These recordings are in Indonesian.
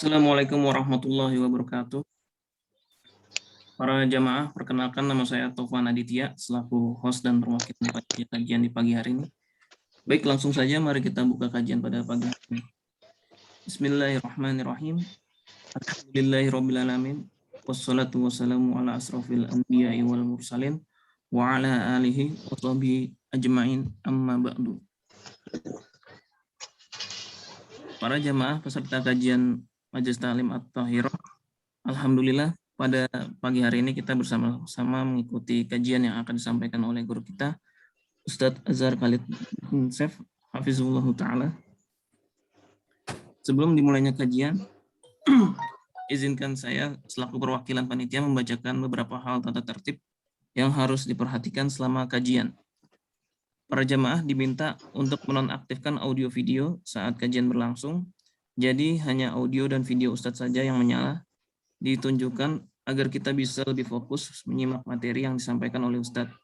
Assalamualaikum warahmatullahi wabarakatuh. Para jamaah, perkenalkan nama saya Taufan Aditya, selaku host dan perwakilan kajian di pagi hari ini. Baik, langsung saja mari kita buka kajian pada pagi hari ini. Bismillahirrahmanirrahim. Alhamdulillahirrabbilalamin. Wassalatu wassalamu ala asrafil anbiya'i wal mursalin wa ala alihi wa sahbihi ajma'in amma ba'du. Para jamaah peserta kajian Majelis Ta'lim At-Tahirah, alhamdulillah pada pagi hari ini kita bersama-sama mengikuti kajian yang akan disampaikan oleh guru kita, Ustadz Azhar Khalid bin Saif, Hafizullah Ta'ala. Sebelum dimulainya kajian, izinkan saya selaku perwakilan panitia membacakan beberapa hal tata tertib yang harus diperhatikan selama kajian. Para jamaah diminta untuk menonaktifkan audio video saat kajian berlangsung, jadi hanya audio dan video Ustadz saja yang menyala, ditunjukkan agar kita bisa lebih fokus menyimak materi yang disampaikan oleh Ustadz.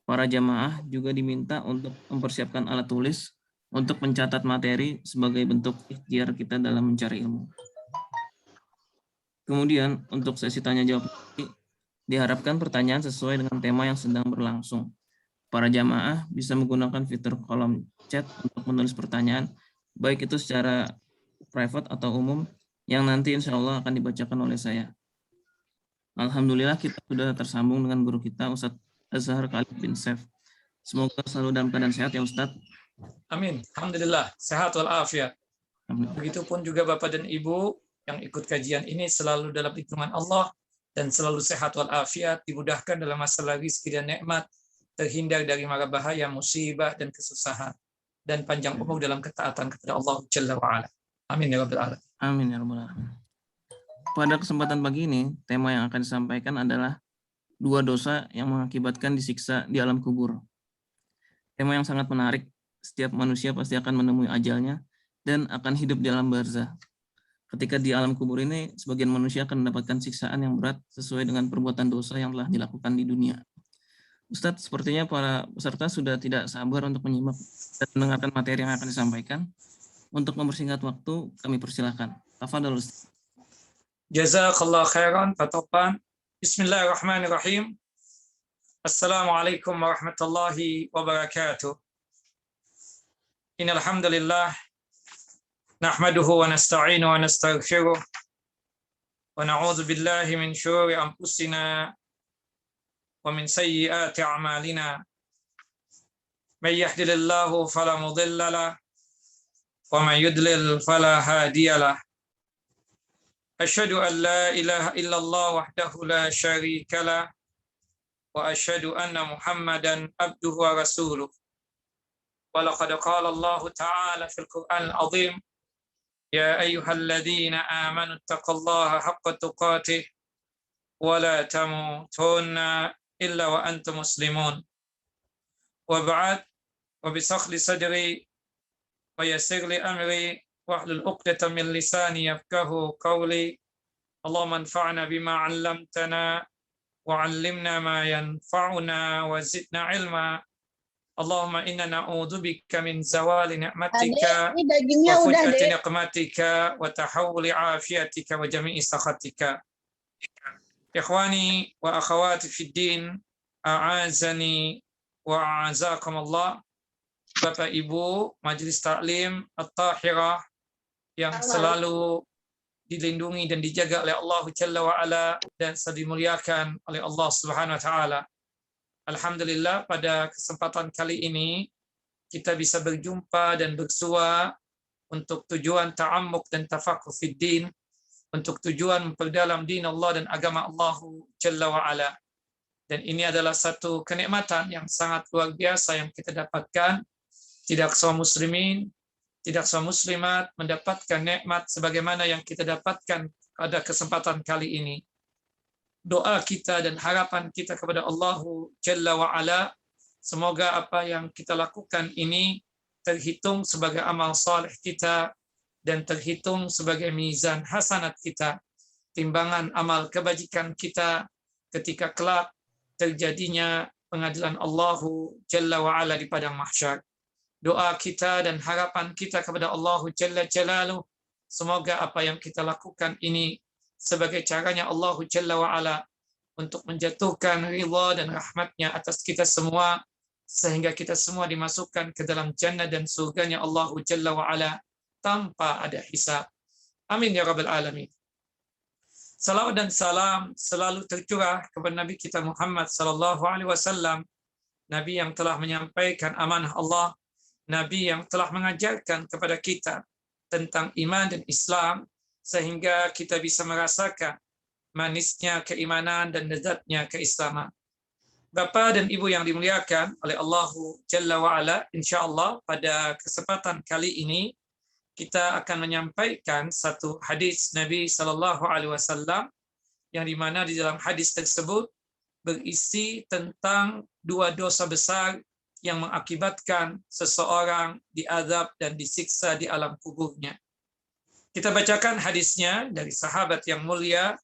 Para jamaah juga diminta untuk mempersiapkan alat tulis untuk mencatat materi sebagai bentuk ikhtiar kita dalam mencari ilmu. Kemudian untuk sesi tanya jawab diharapkan pertanyaan sesuai dengan tema yang sedang berlangsung. Para jamaah bisa menggunakan fitur kolom chat untuk menulis pertanyaan, baik itu secara private atau umum, yang nanti insya Allah akan dibacakan oleh saya. Alhamdulillah kita sudah tersambung dengan guru kita, Ustadz Azhar Khalid bin Saif. Semoga selalu dalam keadaan sehat ya Ustadz. Amin. Alhamdulillah, sehat walafiat. Begitupun juga Bapak dan Ibu yang ikut kajian ini selalu dalam lindungan Allah dan selalu sehat walafiat, dimudahkan dalam masalah rezeki dan nikmat, terhindar dari mara bahaya, musibah dan kesusahan, dan panjang umur dalam ketaatan kepada Allah Jalla wa'ala. Amin ya Rabbal Alamin. Amin ya Rabbal Alamin. Pada kesempatan pagi ini, tema yang akan disampaikan adalah 2 dosa yang mengakibatkan disiksa di alam kubur. Tema yang sangat menarik, setiap manusia pasti akan menemui ajalnya dan akan hidup di alam barzah. Ketika di alam kubur ini, sebagian manusia akan mendapatkan siksaan yang berat sesuai dengan perbuatan dosa yang telah dilakukan di dunia. Ustadz, sepertinya para peserta sudah tidak sabar untuk menyimak dan mendengarkan materi yang akan disampaikan. Untuk mempersingkat waktu, kami persilakan. Tafadhol Ustadz. Jazakallah khairan, Pak Topan. Bismillahirrahmanirrahim. Assalamualaikum warahmatullahi wabarakatuh. Innal hamdalillah nahmaduhu wa nasta'inu wa nastaghfiruh wa na'udzu billahi min syururi anfusina wa min sayyiati a'malina. May yahdihillahu fala mudilla lahu wa may yudlil fala hadiya lahu. Asyhadu an la ilaha illallah wahdahu la syarika lah wa asyhadu anna Muhammadan abduhu wa rasuluh. Wa laqad qala Allah ta'ala fil Qur'anil 'azim, ya ayyuhalladzina amanu taqullaha haqqa tuqatih wa la tamutunna illa wa antum muslimun. Wa ba'd, wa bisakhli sadri wa yassir li amri wahlul 'uqdatam min lisani yafqahu qawli. Allahumma anfa'na bima 'allamtana wa 'allimna ma yanfa'una wa zidna 'ilma. Allahumma inna na'udzubika min zawali ni'matika wa fujati niqmatika wa tahawuli 'afiyatika wa jami'i sakhatika. Ikhwani wa akhawati fid din, a'azani wa a'azakumullah. Bapak Ibu Majelis Ta'lim At-Tahirah yang selalu dilindungi dan dijaga oleh Allah Jalla wa'ala dan dimuliakan oleh Allah Subhanahu wa ta'ala. Alhamdulillah pada kesempatan kali ini kita bisa berjumpa dan bersua untuk tujuan ta'ammuk dan tafaqquh fid din, untuk tujuan memperdalam din Allah dan agama Allah Jalla wa'ala. Dan ini adalah satu kenikmatan yang sangat luar biasa yang kita dapatkan. Tidak semua muslimin, tidak semua muslimat mendapatkan nikmat sebagaimana yang kita dapatkan pada kesempatan kali ini. Doa kita dan harapan kita kepada Allah Jalla wa'ala, semoga apa yang kita lakukan ini terhitung sebagai amal saleh kita dan terhitung sebagai mizan hasanat kita, timbangan amal kebajikan kita ketika kelak terjadinya pengadilan Allah Jalla wa'ala di padang mahsyar. Doa kita dan harapan kita kepada Allah Jalla Jalaluh, Semoga apa yang kita lakukan ini sebagai caranya Allah Jalla wa'ala untuk menjatuhkan ridha dan rahmatnya atas kita semua, sehingga kita semua dimasukkan ke dalam jannah dan surganya Allah Jalla wa'ala tanpa ada hisab. Amin ya rabbal alamin. Salawat dan salam selalu tercurah kepada Nabi kita Muhammad sallallahu alaihi wasallam, Nabi yang telah menyampaikan amanah Allah, Nabi yang telah mengajarkan kepada kita tentang iman dan Islam, sehingga kita bisa merasakan manisnya keimanan dan lezatnya keislaman. Bapak dan Ibu yang dimuliakan oleh Allah Jalla wa'ala, insyaallah pada kesempatan kali ini kita akan menyampaikan satu hadis Nabi Sallallahu Alaihi Wasallam yang dimana di dalam hadis tersebut berisi tentang dua dosa besar yang mengakibatkan seseorang diazab dan disiksa di alam kuburnya. Kita bacakan hadisnya dari sahabat yang mulia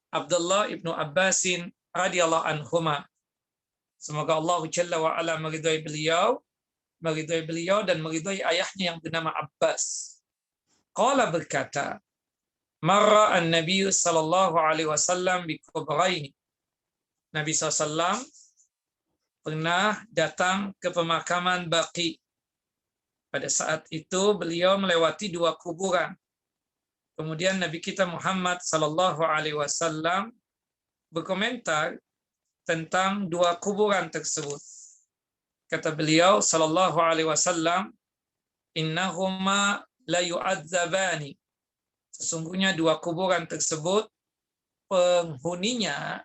Abdullah ibnu Abbasin radhiyallahu anhuma. Semoga Allah Jalla wa ala meridhai beliau dan meridhai ayahnya yang bernama Abbas. Qala berkata, marra an-nabiy sallallahu alaihi wasallam bi kubraini. Nabi SAW pernah datang ke pemakaman Baqi. Pada saat itu beliau melewati dua kuburan. Kemudian Nabi kita Muhammad sallallahu alaihi wasallam berkomentar tentang dua kuburan tersebut. Kata beliau sallallahu alaihi wasallam, innahuma la yu'adzabani. Sesungguhnya dua kuburan tersebut penghuninya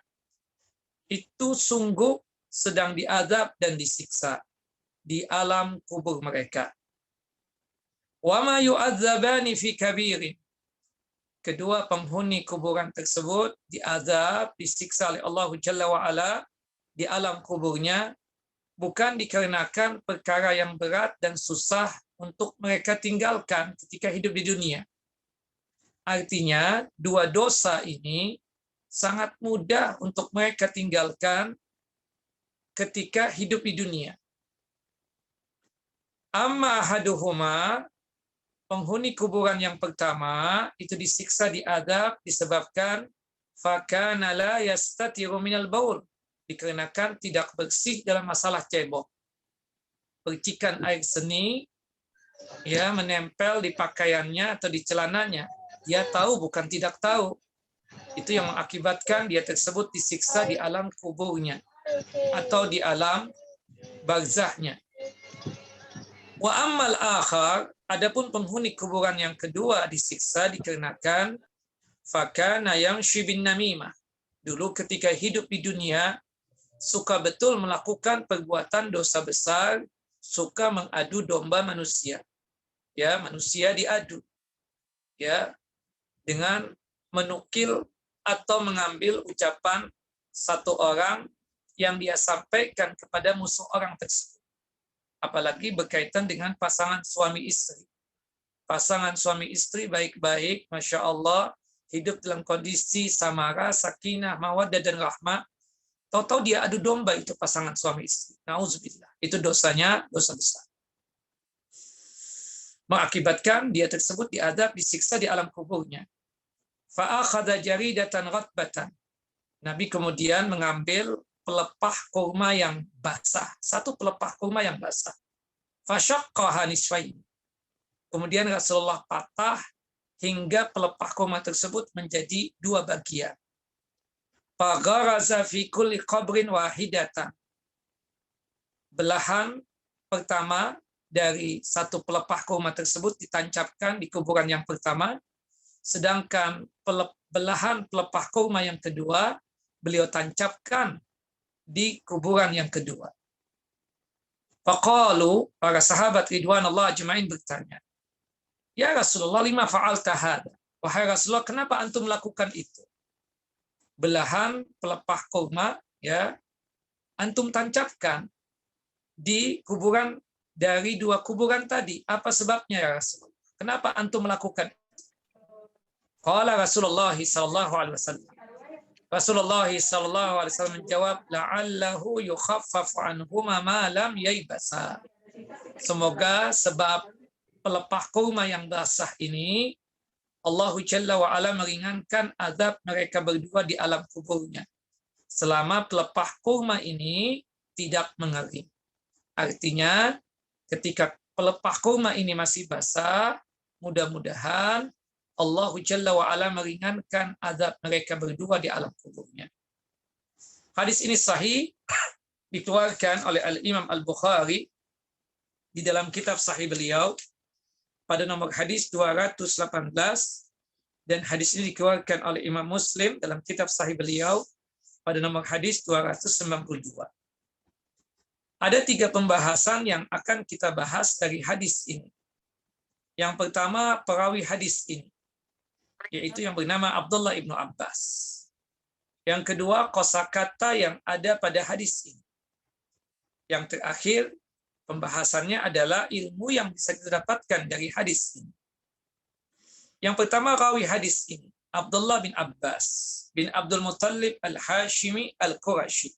itu sungguh sedang diazab dan disiksa di alam kubur mereka. Wa ma yu'adzabani fi kabirin. Kedua penghuni kuburan tersebut diazab, disiksa oleh Allah Jalla wa ala di alam kuburnya bukan dikarenakan perkara yang berat dan susah untuk mereka tinggalkan ketika hidup di dunia. Artinya, dua dosa ini sangat mudah untuk mereka tinggalkan ketika hidup di dunia. Amma ahaduhuma, penghuni kuburan yang pertama itu disiksa diazab disebabkan fakana la yastatiru minal baul, dikarenakan tidak bersih dalam masalah cebok. Percikan air seni ya menempel di pakaiannya atau di celananya. Dia tahu bukan tidak tahu. Itu yang mengakibatkan dia tersebut disiksa di alam kuburnya atau di alam barzahnya. Wa ammal akhar, adapun penghuni kuburan yang kedua disiksa dikarenakan fakana yamshi bin namimah. Dulu ketika hidup di dunia suka betul melakukan perbuatan dosa besar, suka mengadu domba manusia. Ya, manusia diadu. Ya, dengan menukil atau mengambil ucapan satu orang yang dia sampaikan kepada musuh orang tersebut. Apalagi berkaitan dengan pasangan suami istri. Pasangan suami istri baik-baik, Masya Allah, hidup dalam kondisi samara, sakinah, mawaddah, dan rahmah. Tahu-tahu dia adu domba itu pasangan suami istri. Nauzubillah. Itu dosanya, dosa besar. Mengakibatkan dia tersebut diadab, disiksa di alam kuburnya. Fa'akhadha jaridatan ghatbatan. Nabi kemudian mengambil pelepah kurma yang basah. Satu pelepah kurma yang basah. Fasyaqqaha nisfain. Kemudian Rasulullah patah hingga pelepah kurma tersebut menjadi dua bagian. Fagharaza fi kulli qabrin wahidatan. Belahan pertama dari satu pelepah kurma tersebut ditancapkan di kuburan yang pertama, sedangkan belahan pelepah kurma yang kedua beliau tancapkan di kuburan yang kedua. Faqalu, para sahabat ridwanullah ajma'in bertanya, ya Rasulullah, lima fa'alta hadha? Wahai Rasulullah, kenapa antum melakukan itu? Belahan pelepah kurma ya antum tancapkan di kuburan dari dua kuburan tadi. Apa sebabnya ya Rasulullah? Kenapa antum melakukan? Qala Rasulullah sallallahu alaihi wasallam. Rasulullah sallallahu alaihi wasallam menjawab, la'allahu yukhaffafu anhuma ma lam yaybasa. Semoga sebab pelepah kurma yang basah ini Allahu Jalla wa'ala meringankan azab mereka berdua di alam kuburnya selama pelepah kurma ini tidak mengering. Artinya ketika pelepah kurma ini masih basah, mudah-mudahan Allahu Jalla wa'ala meringankan azab mereka berdua di alam kuburnya. Hadis ini sahih, dikeluarkan oleh Al-Imam Al-Bukhari di dalam kitab sahih beliau pada nomor hadis 218, dan hadis ini dikeluarkan oleh Imam Muslim dalam kitab sahih beliau pada nomor hadis 292. Ada 3 pembahasan yang akan kita bahas dari hadis ini. Yang pertama, perawi hadis ini, yaitu yang bernama Abdullah ibnu Abbas. Yang kedua, kosakata yang ada pada hadis ini. Yang terakhir, pembahasannya adalah ilmu yang bisa kita dapatkan dari hadis ini. Yang pertama, rawi hadis ini, Abdullah bin Abbas bin Abdul Muttalib al-Hashimi al-Qurashi.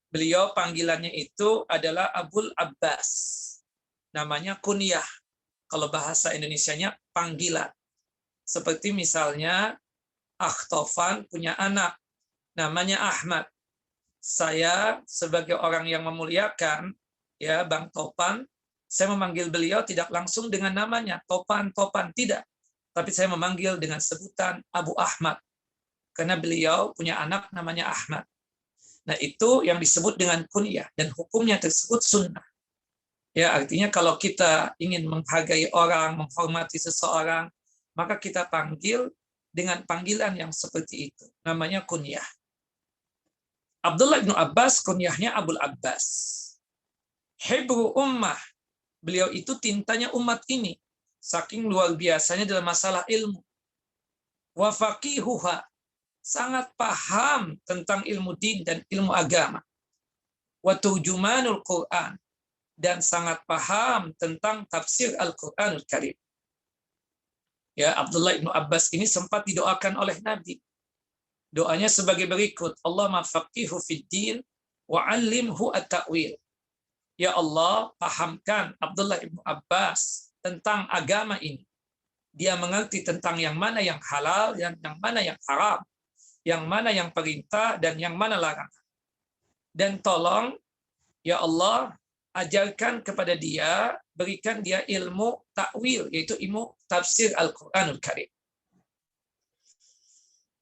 Beliau panggilannya itu adalah Abul Abbas. Namanya kunyah. Kalau bahasa Indonesianya panggilan. Seperti misalnya Akhtofan punya anak namanya Ahmad. Saya sebagai orang yang memuliakan, ya Bang Topan, saya memanggil beliau tidak langsung dengan namanya Topan tidak, tapi saya memanggil dengan sebutan Abu Ahmad karena beliau punya anak namanya Ahmad. Nah, itu yang disebut dengan kunyah dan hukumnya tersebut sunnah. Ya, artinya kalau kita ingin menghargai orang, menghormati seseorang, maka kita panggil dengan panggilan yang seperti itu. Namanya kunyah. Abdullah bin Abbas kunyahnya Abul Abbas. Hebru ummah. Beliau itu tintanya umat ini. Saking luar biasanya dalam masalah ilmu. Wa faqihuha. Sangat paham tentang ilmu din dan ilmu agama. Wa turjumanul Quran. Dan sangat paham tentang tafsir Al-Quranul Karim. Ya, Abdullah bin Abbas ini sempat didoakan oleh Nabi. Doanya sebagai berikut. Allahumma faqihu fid din wa 'allimhu at-ta'wil. Ya Allah, pahamkan Abdullah bin Abbas tentang agama ini. Dia mengerti tentang yang mana yang halal, yang mana yang haram, yang mana yang perintah, dan yang mana larangan. Dan tolong, ya Allah, ajarkan kepada dia, berikan dia ilmu ta'wil, yaitu ilmu tafsir Al-Quranul Karim.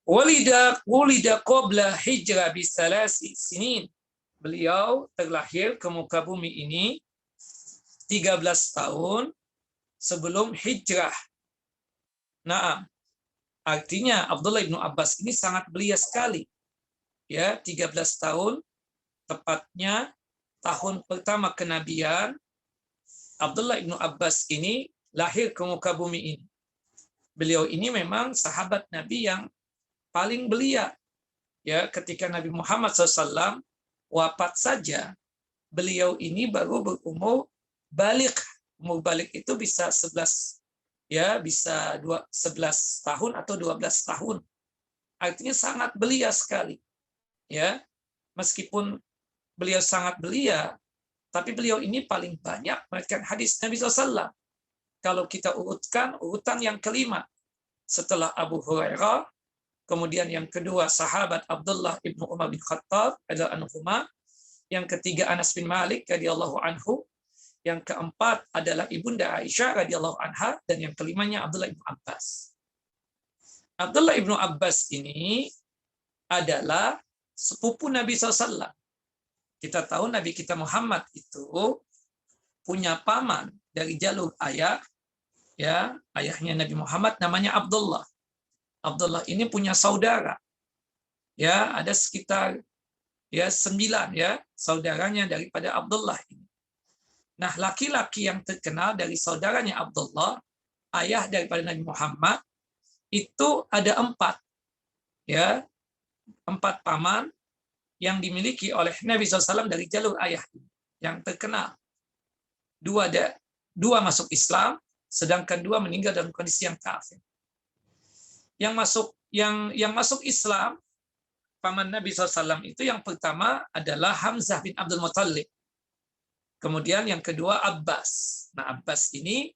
Wulida qabla hijrah bisalasi sinin. Beliau terlahir ke muka bumi ini 13 tahun sebelum hijrah. Nah, artinya Abdullah bin Abbas ini sangat belia sekali. Ya, 13 tahun, tepatnya tahun pertama kenabian, Abdullah bin Abbas ini lahir ke muka bumi ini. Beliau ini memang sahabat Nabi yang paling belia. Ya, ketika Nabi Muhammad SAW wafat saja, beliau ini baru berumur balik. Umur balik itu bisa 11, ya, bisa 11 tahun atau 12 tahun. Artinya sangat belia sekali. Ya, meskipun beliau sangat belia, tapi beliau ini paling banyak meriwayatkan hadis Nabi SAW. Kalau kita urutkan, urutan yang kelima setelah Abu Hurairah, kemudian yang kedua sahabat Abdullah ibnu Umar bin Khattab radhiyallahu anhuma, yang ketiga Anas bin Malik radhiyallahu anhu, yang keempat adalah Ibunda Aisyah radhiyallahu anha, dan yang kelimanya Abdullah ibnu Abbas. Abdullah ibnu Abbas ini adalah sepupu Nabi SAW. Kita tahu Nabi kita Muhammad itu punya paman dari jalur ayah, ya, ayahnya Nabi Muhammad namanya Abdullah. Abdullah ini punya saudara, ya, ada sekitar 9 ya saudaranya daripada Abdullah ini. Nah, laki-laki yang terkenal dari saudaranya Abdullah, ayah daripada Nabi Muhammad, itu ada 4, ya, 4 paman yang dimiliki oleh Nabi SAW dari jalur ayah yang terkenal. 2 masuk Islam, sedangkan 2 meninggal dalam kondisi yang kafir. Yang masuk Islam, paman Nabi SAW itu yang pertama adalah Hamzah bin Abdul Muttalib. Kemudian yang kedua Abbas. Nah, Abbas ini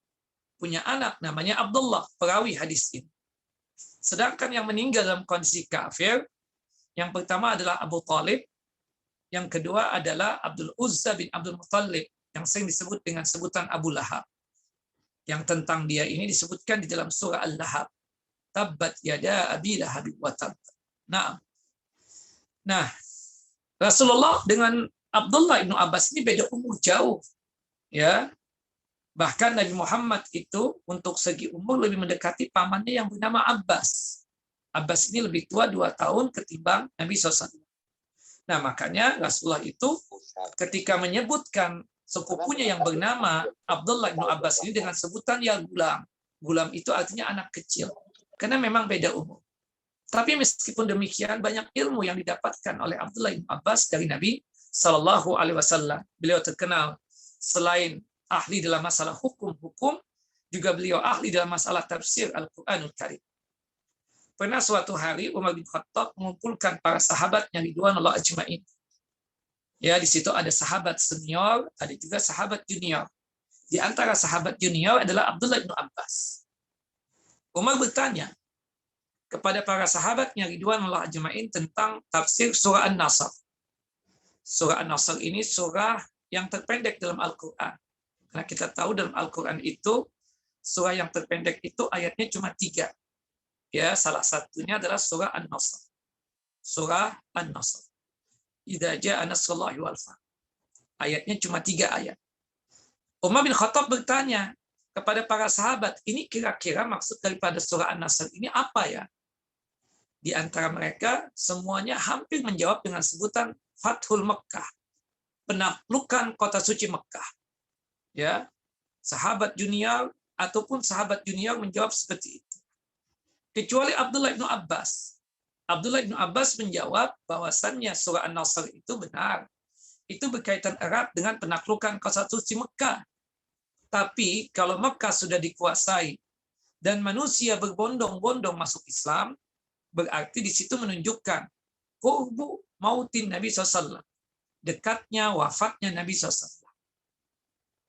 punya anak namanya Abdullah, perawi hadis ini. Sedangkan yang meninggal dalam kondisi kafir, yang pertama adalah Abu Talib, yang kedua adalah Abdul Uzza bin Abdul Muttalib, yang sering disebut dengan sebutan Abu Lahab. Yang tentang dia ini disebutkan di dalam surah Al-Lahab. Tabbat yada abi lahab wa tab. Nah, Rasulullah dengan Abdullah ibnu Abbas ini beda umur jauh. Ya, bahkan Nabi Muhammad itu untuk segi umur lebih mendekati pamannya yang bernama Abbas. Abbas ini lebih tua 2 tahun ketimbang Nabi SAW. Nah, makanya Rasulullah itu ketika menyebutkan sepupunya yang bernama Abdullah bin Abbas ini dengan sebutan ya gulam. Gulam itu artinya anak kecil. Karena memang beda umur. Tapi meskipun demikian, banyak ilmu yang didapatkan oleh Abdullah bin Abbas dari Nabi Sallallahu Alaihi Wasallam. Beliau terkenal selain ahli dalam masalah hukum-hukum, juga beliau ahli dalam masalah tafsir Al-Quranul Karim. Pernah suatu hari Umar bin Khattab mengumpulkan para sahabatnya ridwanullah ajma'in. Ya, di situ ada sahabat senior, ada juga sahabat junior. Di antara sahabat junior adalah Abdullah bin Abbas. Umar bertanya kepada para sahabatnya ridwanullah ajma'in tentang tafsir surah An-Nasr. Surah An-Nasr ini surah yang terpendek dalam Al-Quran. Karena kita tahu dalam Al-Quran itu surah yang terpendek itu ayatnya cuma 3. Ya, salah satunya adalah surah An-Nasr. Surah An-Nasr. Idza jaa nasrullahi wal fath. Ayatnya cuma 3 ayat. Umar bin Khattab bertanya kepada para sahabat, ini kira-kira maksud daripada surah An-Nasr ini apa ya? Di antara mereka semuanya hampir menjawab dengan sebutan Fathul Mekkah, penaklukan kota suci Mekkah. Ya, sahabat junior ataupun sahabat junior menjawab seperti itu. Kecuali Abdullah bin Abbas. Abdullah bin Abbas menjawab bahwasannya surah An-Nasr itu benar. Itu berkaitan erat dengan penaklukan kota suci Mekkah. Tapi kalau Mekkah sudah dikuasai dan manusia berbondong-bondong masuk Islam, berarti di situ menunjukkan qurbu mautin Nabi SAW. Dekatnya wafatnya Nabi SAW.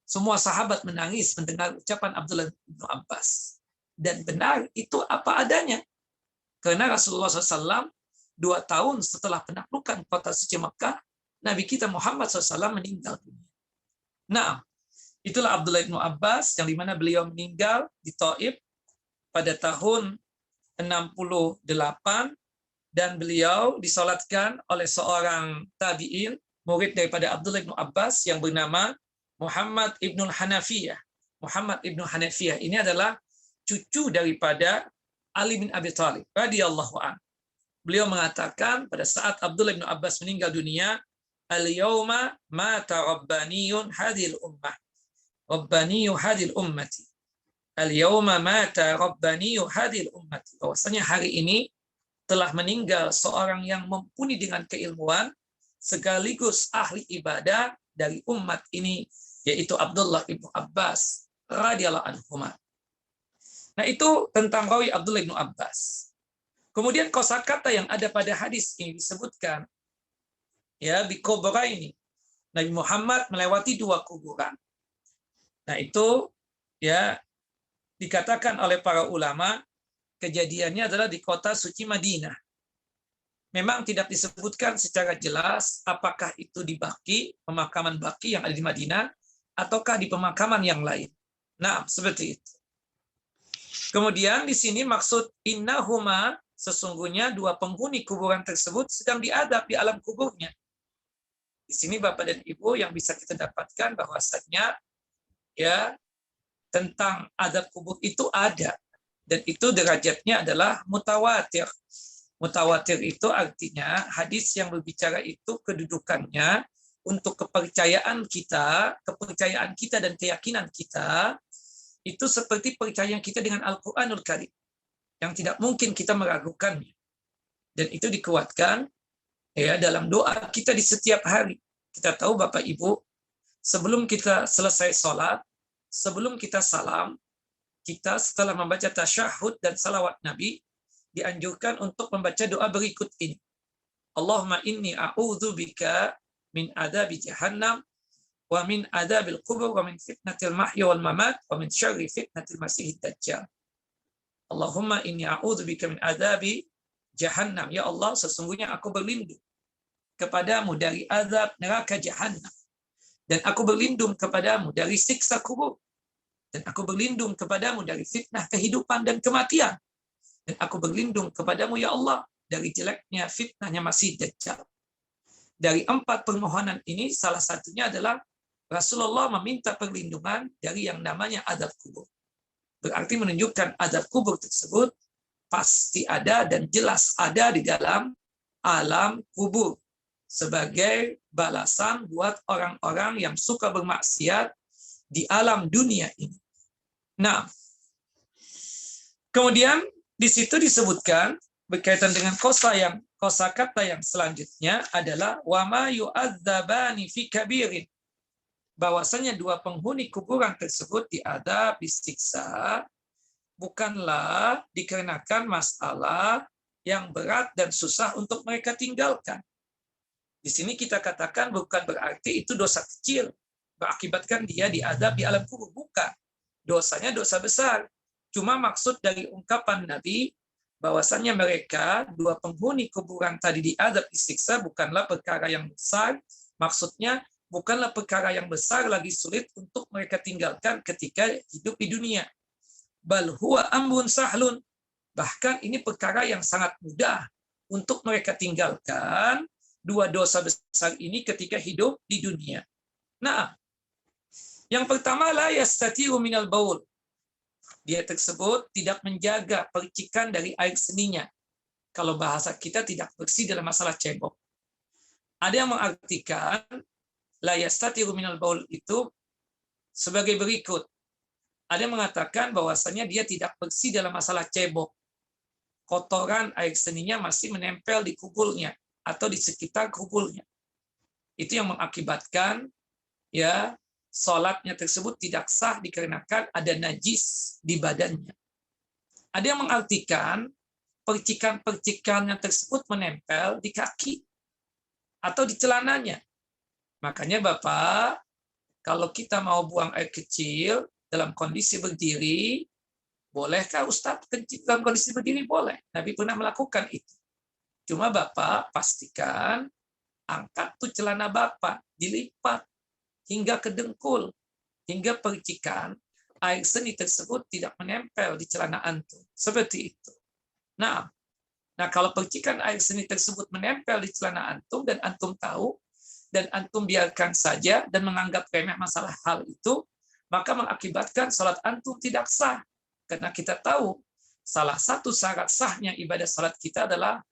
Semua sahabat menangis mendengar ucapan Abdullah bin Abbas. Dan benar, itu apa adanya. Karena Rasulullah SAW 2 tahun setelah penaklukan kota suci Mekkah, Nabi kita Muhammad SAW meninggal dunia. Nah, itulah Abdullah bin Abbas yang dimana beliau meninggal di Taif pada tahun 68 dan beliau disolatkan oleh seorang tabi'in, murid daripada Abdullah bin Abbas yang bernama Muhammad ibnul Hanafiyah. Muhammad ibnul Hanafiyah ini adalah cucu daripada Ali bin Abi Thalib radhiyallahu an. Beliau mengatakan pada saat Abdullah bin Abbas meninggal dunia, al-yauma mata rabbaniyun hadhil ummah. Rabbaniyu hadhil ummati. Al-yauma mata rabbaniyu hadhil ummati. Bahwasanya hari ini telah meninggal seorang yang mumpuni dengan keilmuan sekaligus ahli ibadah dari umat ini, yaitu Abdullah ibnu Abbas radhiyallahu anhu. Nah, itu tentang rawi Abdullah ibnu Abbas. Kemudian kosakata yang ada pada hadis ini disebutkan ya bi ini. Nabi Muhammad melewati 2 kuburan. Nah, itu ya dikatakan oleh para ulama kejadiannya adalah di kota suci Madinah. Memang tidak disebutkan secara jelas apakah itu di Baqi, pemakaman Baqi yang ada di Madinah, ataukah di pemakaman yang lain. Nah, seperti itu. Kemudian di sini maksud innahuma, sesungguhnya 2 penghuni kuburan tersebut sedang diadab di alam kuburnya. Di sini Bapak dan Ibu yang bisa kita dapatkan bahwasannya ya tentang adab kubur itu ada, dan itu derajatnya adalah mutawatir. Mutawatir itu artinya hadis yang berbicara itu kedudukannya untuk kepercayaan kita dan keyakinan kita itu seperti percaya kita dengan Al-Qur'anul Karim yang tidak mungkin kita meragukannya. Dan itu dikuatkan ya dalam doa kita di setiap hari. Kita tahu Bapak Ibu, sebelum kita selesai sholat, sebelum kita salam, kita setelah membaca tasyahud dan salawat Nabi, dianjurkan untuk membaca doa berikut ini. Allahumma inni a'udzubika min adzabi jahannam wa min adzabil qubur wa min fitnatil mahya wal mamat wa min syarri fitnatil masiihid dajjal. Allahumma inni a'udzubika min adzabi jahannam. Ya Allah, sesungguhnya aku berlindung kepadamu dari azab neraka jahannam, dan aku berlindung kepadamu dari siksa kubur, dan aku berlindung kepadamu dari fitnah kehidupan dan kematian, dan aku berlindung kepadamu ya Allah dari jeleknya fitnahnya Masih Dajjal. Dari 4 permohonan ini salah satunya adalah Rasulullah meminta perlindungan dari yang namanya azab kubur. Berarti menunjukkan azab kubur tersebut pasti ada dan jelas ada di dalam alam kubur sebagai balasan buat orang-orang yang suka bermaksiat di alam dunia ini. Nah, kemudian di situ disebutkan berkaitan dengan kosakata yang selanjutnya adalah wama yu'adzabani fi kabirin, bahwasanya 2 penghuni kuburan tersebut diadab, disiksa bukanlah dikarenakan masalah yang berat dan susah untuk mereka tinggalkan. Di sini kita katakan bukan berarti itu dosa kecil mengakibatkan dia diadab di alam kubur, bukan. Dosanya dosa besar. Cuma maksud dari ungkapan Nabi bahwasannya mereka 2 penghuni kuburan tadi diadab, disiksa bukanlah perkara yang besar. Maksudnya bukanlah perkara yang besar lagi sulit untuk mereka tinggalkan ketika hidup di dunia. Bal huwa amrun sahlun. Bahkan ini perkara yang sangat mudah untuk mereka tinggalkan 2 dosa besar ini ketika hidup di dunia. Nah, yang pertama la yastatiru minal baul. Dia tersebut tidak menjaga percikan dari air seninya. Kalau bahasa kita tidak bersih dalam masalah cebok. Ada yang mengartikan la yastatiru minal baul itu sebagai berikut. Ada yang mengatakan bahwasanya dia tidak bersih dalam masalah cebok. Kotoran air seninya masih menempel di kukulnya atau di sekitar kukulnya. Itu yang mengakibatkan ya salatnya tersebut tidak sah dikarenakan ada najis di badannya. Ada yang mengartikan percikan-percikannya tersebut menempel di kaki atau di celananya. Makanya Bapak, kalau kita mau buang air kecil dalam kondisi berdiri, bolehkah Ustadz kencing dalam kondisi berdiri? Boleh. Nabi pernah melakukan itu. Cuma Bapak pastikan angkat tuh celana Bapak, dilipat hingga ke dengkul, hingga percikan air seni tersebut tidak menempel di celana antum. Seperti itu. Nah, kalau percikan air seni tersebut menempel di celana antum dan antum tahu, dan antum biarkan saja dan menganggap remeh masalah hal itu, maka mengakibatkan salat antum tidak sah. Karena kita tahu salah satu syarat sahnya ibadah salat kita adalah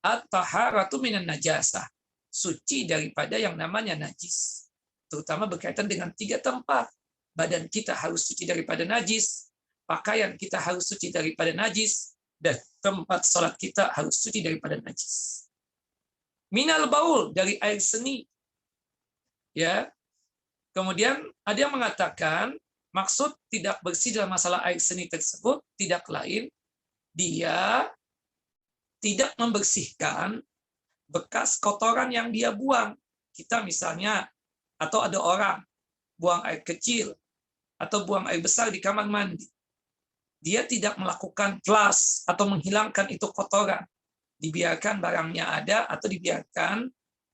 at-taharatu minan najasah, suci daripada yang namanya najis. Terutama berkaitan dengan 3 tempat. Badan kita harus suci daripada najis, pakaian kita harus suci daripada najis, dan tempat salat kita harus suci daripada najis. Minal baul, dari air seni. Ya. Kemudian ada yang mengatakan maksud tidak bersih dalam masalah air seni tersebut tidak lain dia tidak membersihkan bekas kotoran yang dia buang. Kita misalnya, atau ada orang buang air kecil atau buang air besar di kamar mandi. Dia tidak melakukan flush atau menghilangkan itu kotoran. Dibiarkan barangnya ada atau dibiarkan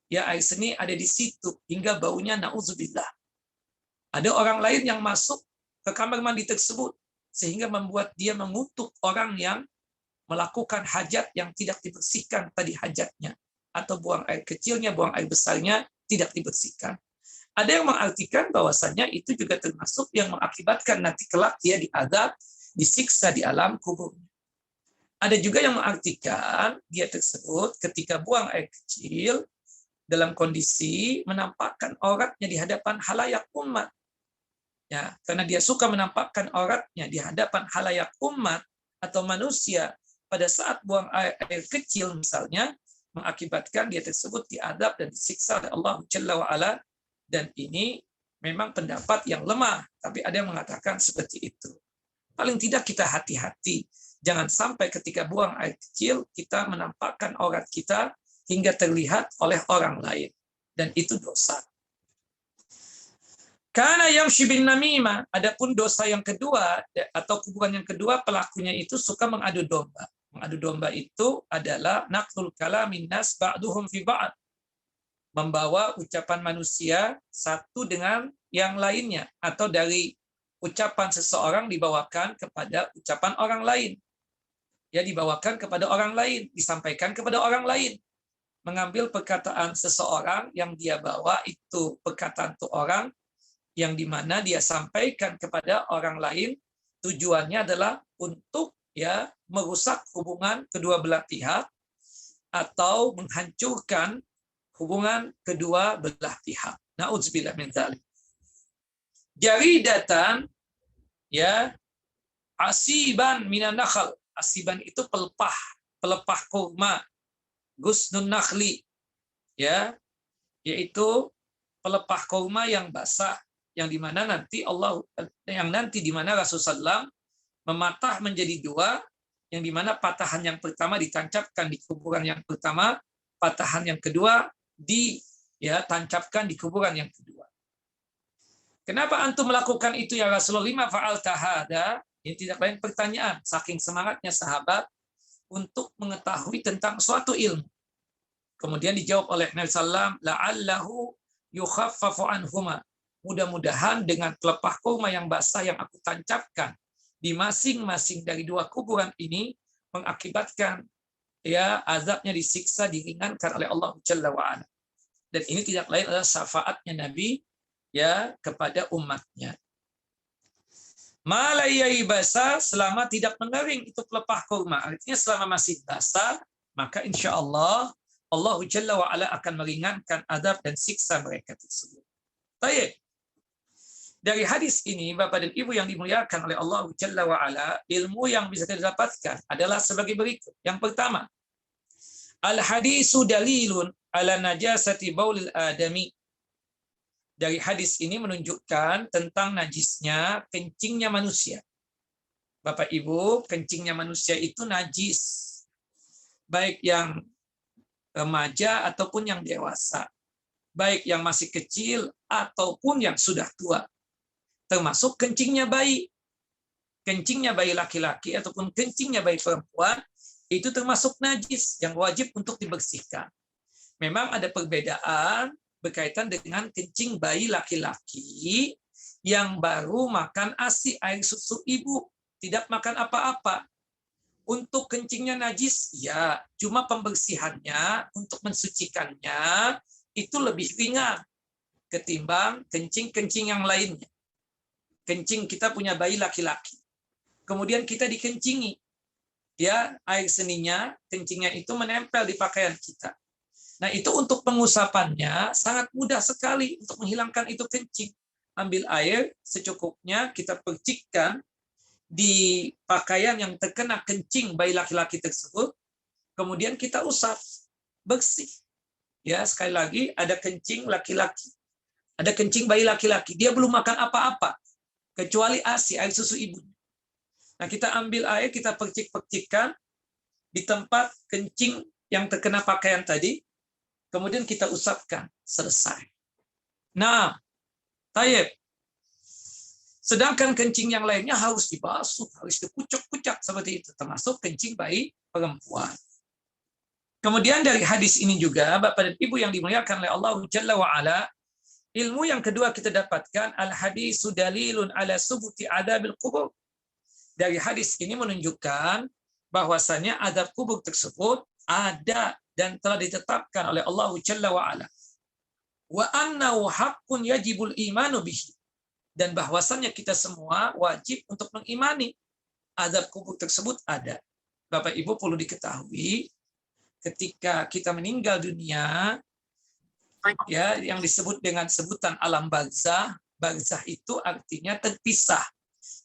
ya air seni ada di situ hingga baunya na'udzubillah. Ada orang lain yang masuk ke kamar mandi tersebut sehingga membuat dia mengutuk orang yang melakukan hajat yang tidak dibersihkan tadi hajatnya, atau buang air kecilnya, buang air besarnya tidak dibersihkan. Ada yang mengartikan bahwasannya itu juga termasuk yang mengakibatkan nanti kelak dia diazab, disiksa di alam kubur. Ada juga yang mengartikan dia tersebut ketika buang air kecil dalam kondisi menampakkan auratnya di hadapan halayak umat. Ya, karena dia suka menampakkan auratnya di hadapan halayak umat atau manusia pada saat buang air kecil misalnya, mengakibatkan dia tersebut diadab dan disiksa oleh Allah Jalla wa'ala. Dan ini memang pendapat yang lemah, tapi ada yang mengatakan seperti itu. Paling tidak kita hati-hati. Jangan sampai ketika buang air kecil, kita menampakkan aurat kita hingga terlihat oleh orang lain. Dan itu dosa. Kana yamshi bin namimah. Adapun dosa yang kedua atau kuburan yang kedua, pelakunya itu suka mengadu domba. Mengadu domba itu adalah naqlul kalamin nas ba'duhum fi ba'd. Membawa ucapan manusia satu dengan yang lainnya, atau dari ucapan seseorang dibawakan kepada ucapan orang lain. Ya, dibawakan kepada orang lain, disampaikan kepada orang lain. Mengambil perkataan seseorang yang dia bawa itu perkataan tuh orang yang dimana dia sampaikan kepada orang lain, tujuannya adalah untuk ya merusak hubungan kedua belah pihak atau menghancurkan hubungan kedua belah pihak. Na'udzubillah min dzalik. Jaridatan ya asiban minan nakhl. Asiban itu pelepah kurma. Gusnun nakhli ya, yaitu pelepah kurma yang basah, yang dimana nanti dimana Rasulullah SAW mematah menjadi dua, yang dimana patahan yang pertama ditancapkan di kuburan yang pertama, patahan yang kedua ditancapkan di kuburan yang kedua. Kenapa antum melakukan itu ya Rasulullah? Lima fa'alta hada? Ini tidak lain pertanyaan, saking semangatnya sahabat untuk mengetahui tentang suatu ilmu. Kemudian dijawab oleh Nabi SAW, la'allahu yukhaffafu anhuma. Mudah-mudahan dengan pelepah kurma yang basah yang aku tancapkan di masing-masing dari dua kuburan ini mengakibatkan ya azabnya disiksa diringankan oleh Allah Jalla wa'ala. Dan ini tidak lain adalah syafaatnya Nabi ya kepada umatnya. Malayai basah, selama tidak mengering itu pelepah kurma. Artinya selama masih basah, maka insya Allah Allah Jalla wa'ala akan meringankan adab dan siksa mereka tersebut. Baik. Dari hadis ini, Bapak dan Ibu yang dimuliakan oleh Allah Jalla wa'ala, ilmu yang bisa didapatkan adalah sebagai berikut. Yang pertama, al-hadisu dalilun ala najasati baulil adami. Dari hadis ini menunjukkan tentang najisnya kencingnya manusia. Bapak Ibu, kencingnya manusia itu najis. Baik yang remaja ataupun yang dewasa. Baik yang masih kecil ataupun yang sudah tua. Termasuk kencingnya bayi. Kencingnya bayi laki-laki ataupun kencingnya bayi perempuan itu termasuk najis yang wajib untuk dibersihkan. Memang ada perbedaan berkaitan dengan kencing bayi laki-laki yang baru makan ASI, air susu ibu, tidak makan apa-apa. Untuk kencingnya najis, ya, cuma pembersihannya untuk mensucikannya itu lebih ringan ketimbang kencing-kencing yang lainnya. Kencing kita punya bayi laki-laki. Kemudian kita dikencingi. Ya, air seninya, kencingnya itu menempel di pakaian kita. Nah, itu untuk pengusapannya sangat mudah sekali untuk menghilangkan itu kencing. Ambil air secukupnya, kita percikkan di pakaian yang terkena kencing bayi laki-laki tersebut, kemudian kita usap bersih. Ya, sekali lagi ada kencing laki-laki. Ada kencing bayi laki-laki, dia belum makan apa-apa kecuali ASI, air susu ibunya. Nah, kita ambil air, kita percik-percikkan di tempat kencing yang terkena pakaian tadi, kemudian kita usapkan, selesai. Nah, tayyib. Sedangkan kencing yang lainnya harus dibasuh, harus dikucek-kucek seperti itu, termasuk kencing bayi perempuan. Kemudian dari hadis ini juga, Bapak dan Ibu yang dimuliakan oleh Allah Jalla wa'ala, ilmu yang kedua kita dapatkan, al-hadisu dalilun ala subuti adabil kubur. Dari hadis ini menunjukkan bahwasannya adab kubur tersebut ada dan telah ditetapkan oleh Allah Jalla wa'ala. Wa annahu haqqun yajibul imanu bihi. Dan bahwasannya kita semua wajib untuk mengimani azab kubur tersebut ada. Bapak Ibu perlu diketahui, ketika kita meninggal dunia, ya, yang disebut dengan sebutan alam barzah, barzah itu artinya terpisah.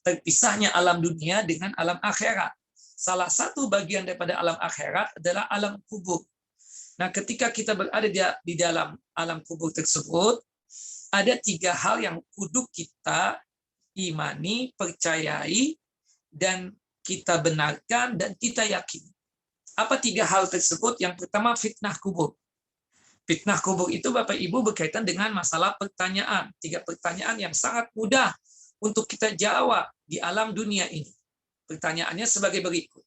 Terpisahnya alam dunia dengan alam akhirat. Salah satu bagian daripada alam akhirat adalah alam kubur. Nah, ketika kita berada di dalam alam kubur tersebut, ada 3 hal yang kudu kita imani, percayai, dan kita benarkan, dan kita yakini. Apa 3 hal tersebut? Yang pertama, fitnah kubur. Fitnah kubur itu Bapak Ibu berkaitan dengan masalah pertanyaan. 3 pertanyaan yang sangat mudah untuk kita jawab di alam dunia ini. Pertanyaannya sebagai berikut.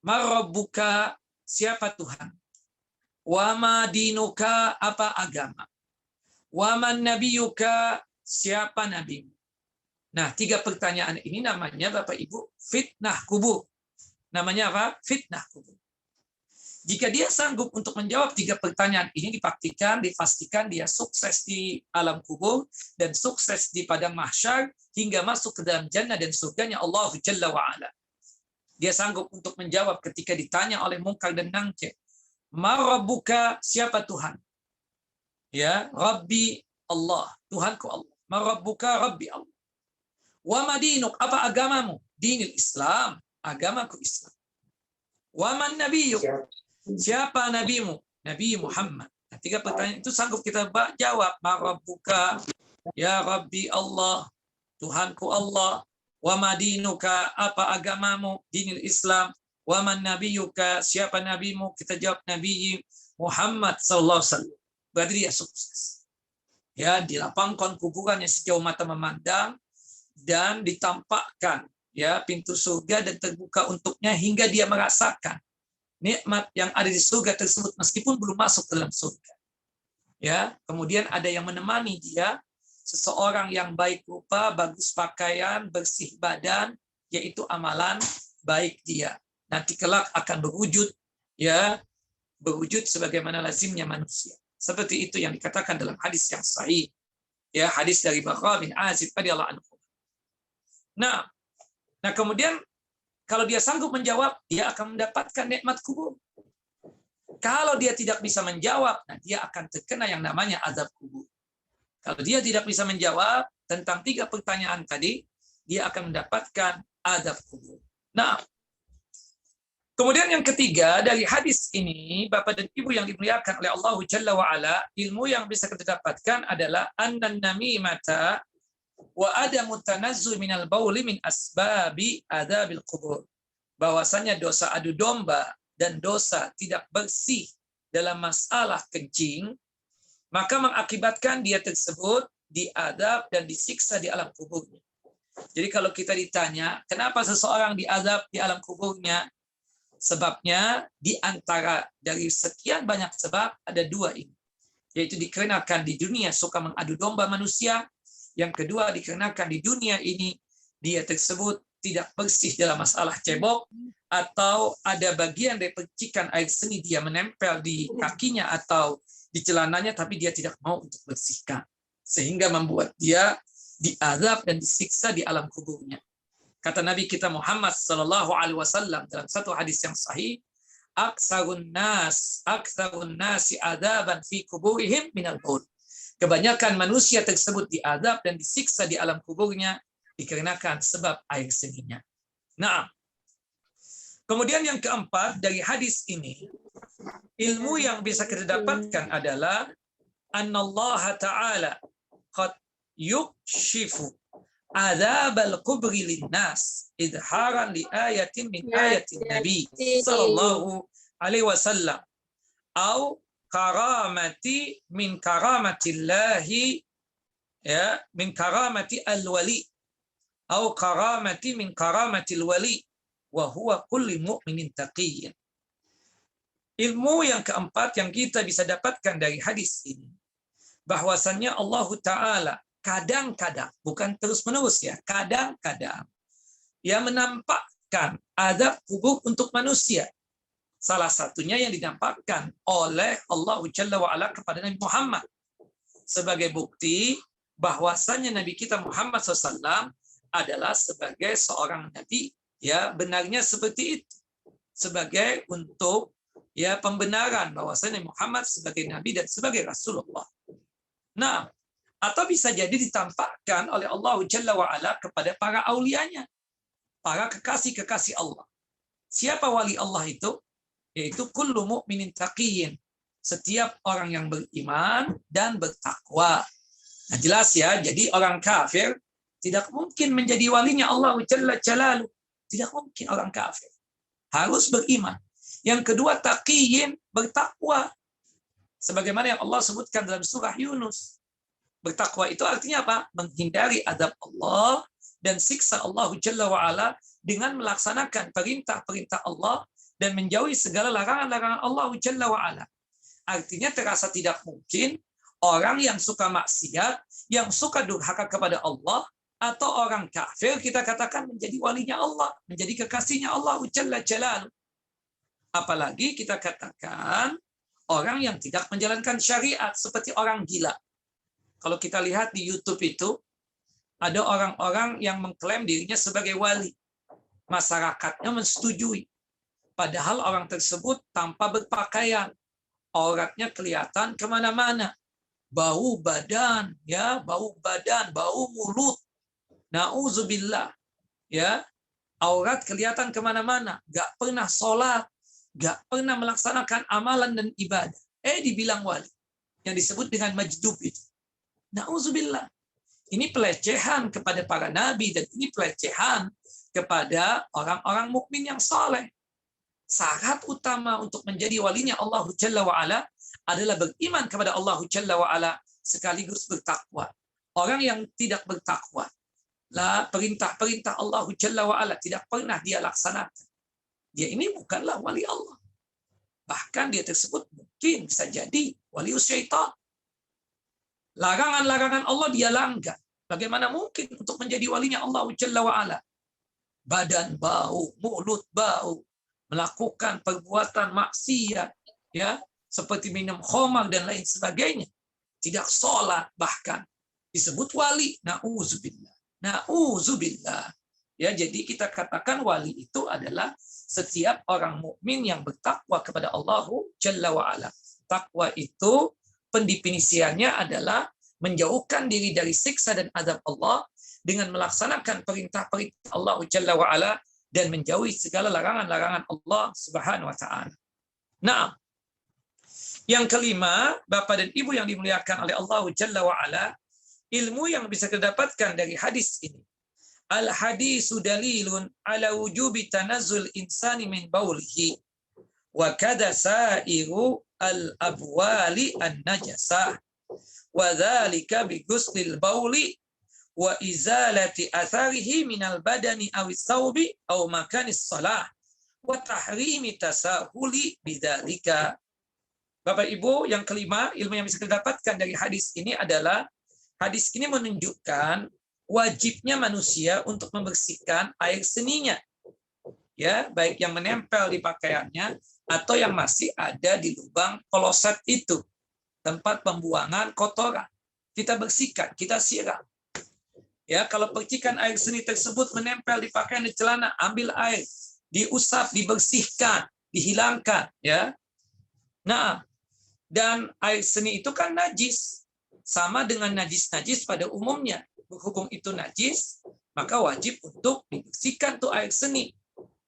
Marabbuka, siapa Tuhan? Wama dinuka, apa agama? Waman nabiyuka, siapa nabimu? Nah, 3 pertanyaan ini namanya Bapak Ibu fitnah kubur. Namanya apa? Fitnah kubur. Jika dia sanggup untuk menjawab 3 pertanyaan ini, dipastikan dia sukses di alam kubur dan sukses di padang mahsyar hingga masuk ke dalam jannah dan surganya Allah Jalla wa'ala. Dia sanggup untuk menjawab ketika ditanya oleh Munkar dan Nakir. Marabbuka, siapa Tuhan? Ya, Rabbi Allah, Tuhanku Allah. Marabbuka, Rabbi Allah. Wa madinuk, apa agamamu? Dinil Islam, agamaku Islam. Wa man nabiyyuk, siapa nabimu? Nabi Muhammad. Nah, 3 pertanyaan itu sanggup kita jawab. Marabbuka, ya Rabbi Allah, Tuhanku Allah. Wa madinuka, apa agamamu? Dinil Islam. Wa man nabiyuka, siapa nabimu? Kita jawab Nabi Muhammad sallallahu alaihi wasallam. Berarti dia sukses. Ya, dilapangkan kuburannya sejauh mata memandang dan ditampakkan ya pintu surga dan terbuka untuknya hingga dia merasakan nikmat yang ada di surga tersebut meskipun belum masuk dalam surga. Ya, kemudian ada yang menemani dia, seseorang yang baik rupa, bagus pakaian, bersih badan, yaitu amalan baik dia. Nanti kelak akan berwujud ya, berwujud sebagaimana lazimnya manusia. Seperti itu yang dikatakan dalam hadis yang sahih. Ya, hadis dari Bara bin Azib radhiyallahu anhu. Nah, kemudian kalau dia sanggup menjawab, dia akan mendapatkan nikmat kubur. Kalau dia tidak bisa menjawab, nah dia akan terkena yang namanya azab kubur. Kalau dia tidak bisa menjawab tentang 3 pertanyaan tadi, dia akan mendapatkan azab kubur. Nah, kemudian yang ketiga dari hadis ini, Bapak dan Ibu yang dimuliakan oleh Allah Jalla wa'ala, ilmu yang bisa kita dapatkan adalah annan namimata wa adamu tanazzul minal bauli min asbabi adabil kubur. Bahwasanya dosa adu domba dan dosa tidak bersih dalam masalah kencing, maka mengakibatkan dia tersebut diadab dan disiksa di alam kuburnya. Jadi kalau kita ditanya, kenapa seseorang diadab di alam kuburnya? Sebabnya di antara dari sekian banyak sebab ada 2 ini. Yaitu dikarenakan di dunia suka mengadu domba manusia. Yang kedua dikarenakan di dunia ini dia tersebut tidak bersih dalam masalah cebok, atau ada bagian dari percikan air seni dia menempel di kakinya atau di celananya tapi dia tidak mau untuk bersihkan. Sehingga membuat dia diazab dan disiksa di alam kuburnya. Kata Nabi kita Muhammad sallallahu alaihi wasallam dalam satu hadis yang sahih, aktsarun nasi adaban fi kuburihim minal baul. Kebanyakan manusia tersebut diazab dan disiksa di alam kuburnya dikarenakan sebab air seninya. Nah, kemudian yang keempat dari hadis ini, ilmu yang bisa kita dapatkan adalah annallaha ta'ala qad yukshifu adzabal kubri linnas idharan li ayatin min ayatin nabi sallallahu alaihi wasallam au karamati min karamatillahi ya min karamati alwali au karamati min karamatil wali wa huwa kulli mu'minin taqiyyin. Ilmu yang keempat yang kita bisa dapatkan dari hadis ini, bahwasannya Allah Ta'ala kadang-kadang, bukan terus-menerus ya, kadang-kadang ya menampakkan azab kubur untuk manusia. Salah satunya yang dinampakkan oleh Allah Jalla wa'ala kepada Nabi Muhammad. Sebagai bukti bahwasannya Nabi kita Muhammad SAW adalah sebagai seorang Nabi. Ya, benarnya seperti itu. Sebagai untuk ya pembenaran bahwasanya Muhammad sebagai Nabi dan sebagai Rasulullah. Nah, atau bisa jadi ditampakkan oleh Allah Jalla wa'ala kepada para aulianya, para kekasih-kekasih Allah. Siapa wali Allah itu? Yaitu kullu mu'minin taqiyyin. Setiap orang yang beriman dan bertakwa. Nah, jelas ya, jadi orang kafir tidak mungkin menjadi walinya Allah Jalla Jalaluhu. Tidak mungkin orang kafir. Harus beriman. Yang kedua, taqiyyin, bertakwa. Sebagaimana yang Allah sebutkan dalam surah Yunus. Bertakwa itu artinya apa? Menghindari adab Allah dan siksa Allah Jalla wa'ala dengan melaksanakan perintah-perintah Allah dan menjauhi segala larangan-larangan Allah Jalla wa'ala. Artinya terasa tidak mungkin orang yang suka maksiat, yang suka durhaka kepada Allah, atau orang kafir kita katakan menjadi walinya Allah, menjadi kekasihnya Allah Jalla Jalaluh. Apalagi kita katakan orang yang tidak menjalankan syariat seperti orang gila. Kalau kita lihat di YouTube itu, ada orang-orang yang mengklaim dirinya sebagai wali. Masyarakatnya mensetujui. Padahal orang tersebut tanpa berpakaian. Auratnya kelihatan kemana-mana. Bau badan, ya, bau badan, bau mulut. Nauzubillah. Ya, aurat kelihatan kemana-mana. Gak pernah sholat. Gak pernah melaksanakan amalan dan ibadah. Dibilang wali. Yang disebut dengan majdub itu. Nauzubillah. Ini pelecehan kepada para nabi dan ini pelecehan kepada orang-orang mukmin yang saleh. Syarat utama untuk menjadi walinya Allah Jalla wa'ala adalah beriman kepada Allah Jalla wa'ala sekaligus bertakwa. Orang yang tidak bertakwa, perintah-perintah Allah Jalla wa'ala tidak pernah dia laksanakan. Dia ini bukanlah wali Allah. Bahkan dia tersebut mungkin bisa jadi wali syaitan. Larangan-larangan Allah dia langgar. Bagaimana mungkin untuk menjadi walinya Allah Jalla wa'ala? Badan bau, mulut bau, melakukan perbuatan maksiat, ya, seperti minum khamar dan lain sebagainya. Tidak sholat bahkan. Disebut wali. Na'udzubillah. Na'udzubillah. Ya, jadi kita katakan wali itu adalah setiap orang mukmin yang bertakwa kepada Allah Jalla wa'ala. Takwa itu pendefinisiannya adalah menjauhkan diri dari siksa dan azab Allah dengan melaksanakan perintah-perintah Allah Jalla wa'ala dan menjauhi segala larangan-larangan Allah Subhanahu wa ta'ala. Nah, yang kelima, Bapak dan Ibu yang dimuliakan oleh Allah Jalla wa'ala, ilmu yang bisa kita dapatkan dari hadis ini. Al-hadisu dalilun ala wujubi tanazzul insani min baulihi wa kada sa'iru al-abwali an-najasah wa dzalika bi ghuslil bauli wa izalati atharihi minal badani awis thawbi aw makanis shalah wa tahrimi tasahuli bidzalika. Bapak Ibu, yang kelima, ilmu yang bisa kita dapatkan dari hadis ini adalah hadis ini menunjukkan wajibnya manusia untuk membersihkan air seninya. Ya, baik yang menempel di pakaiannya atau yang masih ada di lubang kloset itu, tempat pembuangan kotoran. Kita bersihkan, kita siram. Ya, kalau percikan air seni tersebut menempel di pakaian di celana, ambil air, diusap, dibersihkan, dihilangkan, ya. Nah, dan air seni itu kan najis, sama dengan najis-najis pada umumnya. Berhubung itu najis, maka wajib untuk dibersihkan tuh air seni.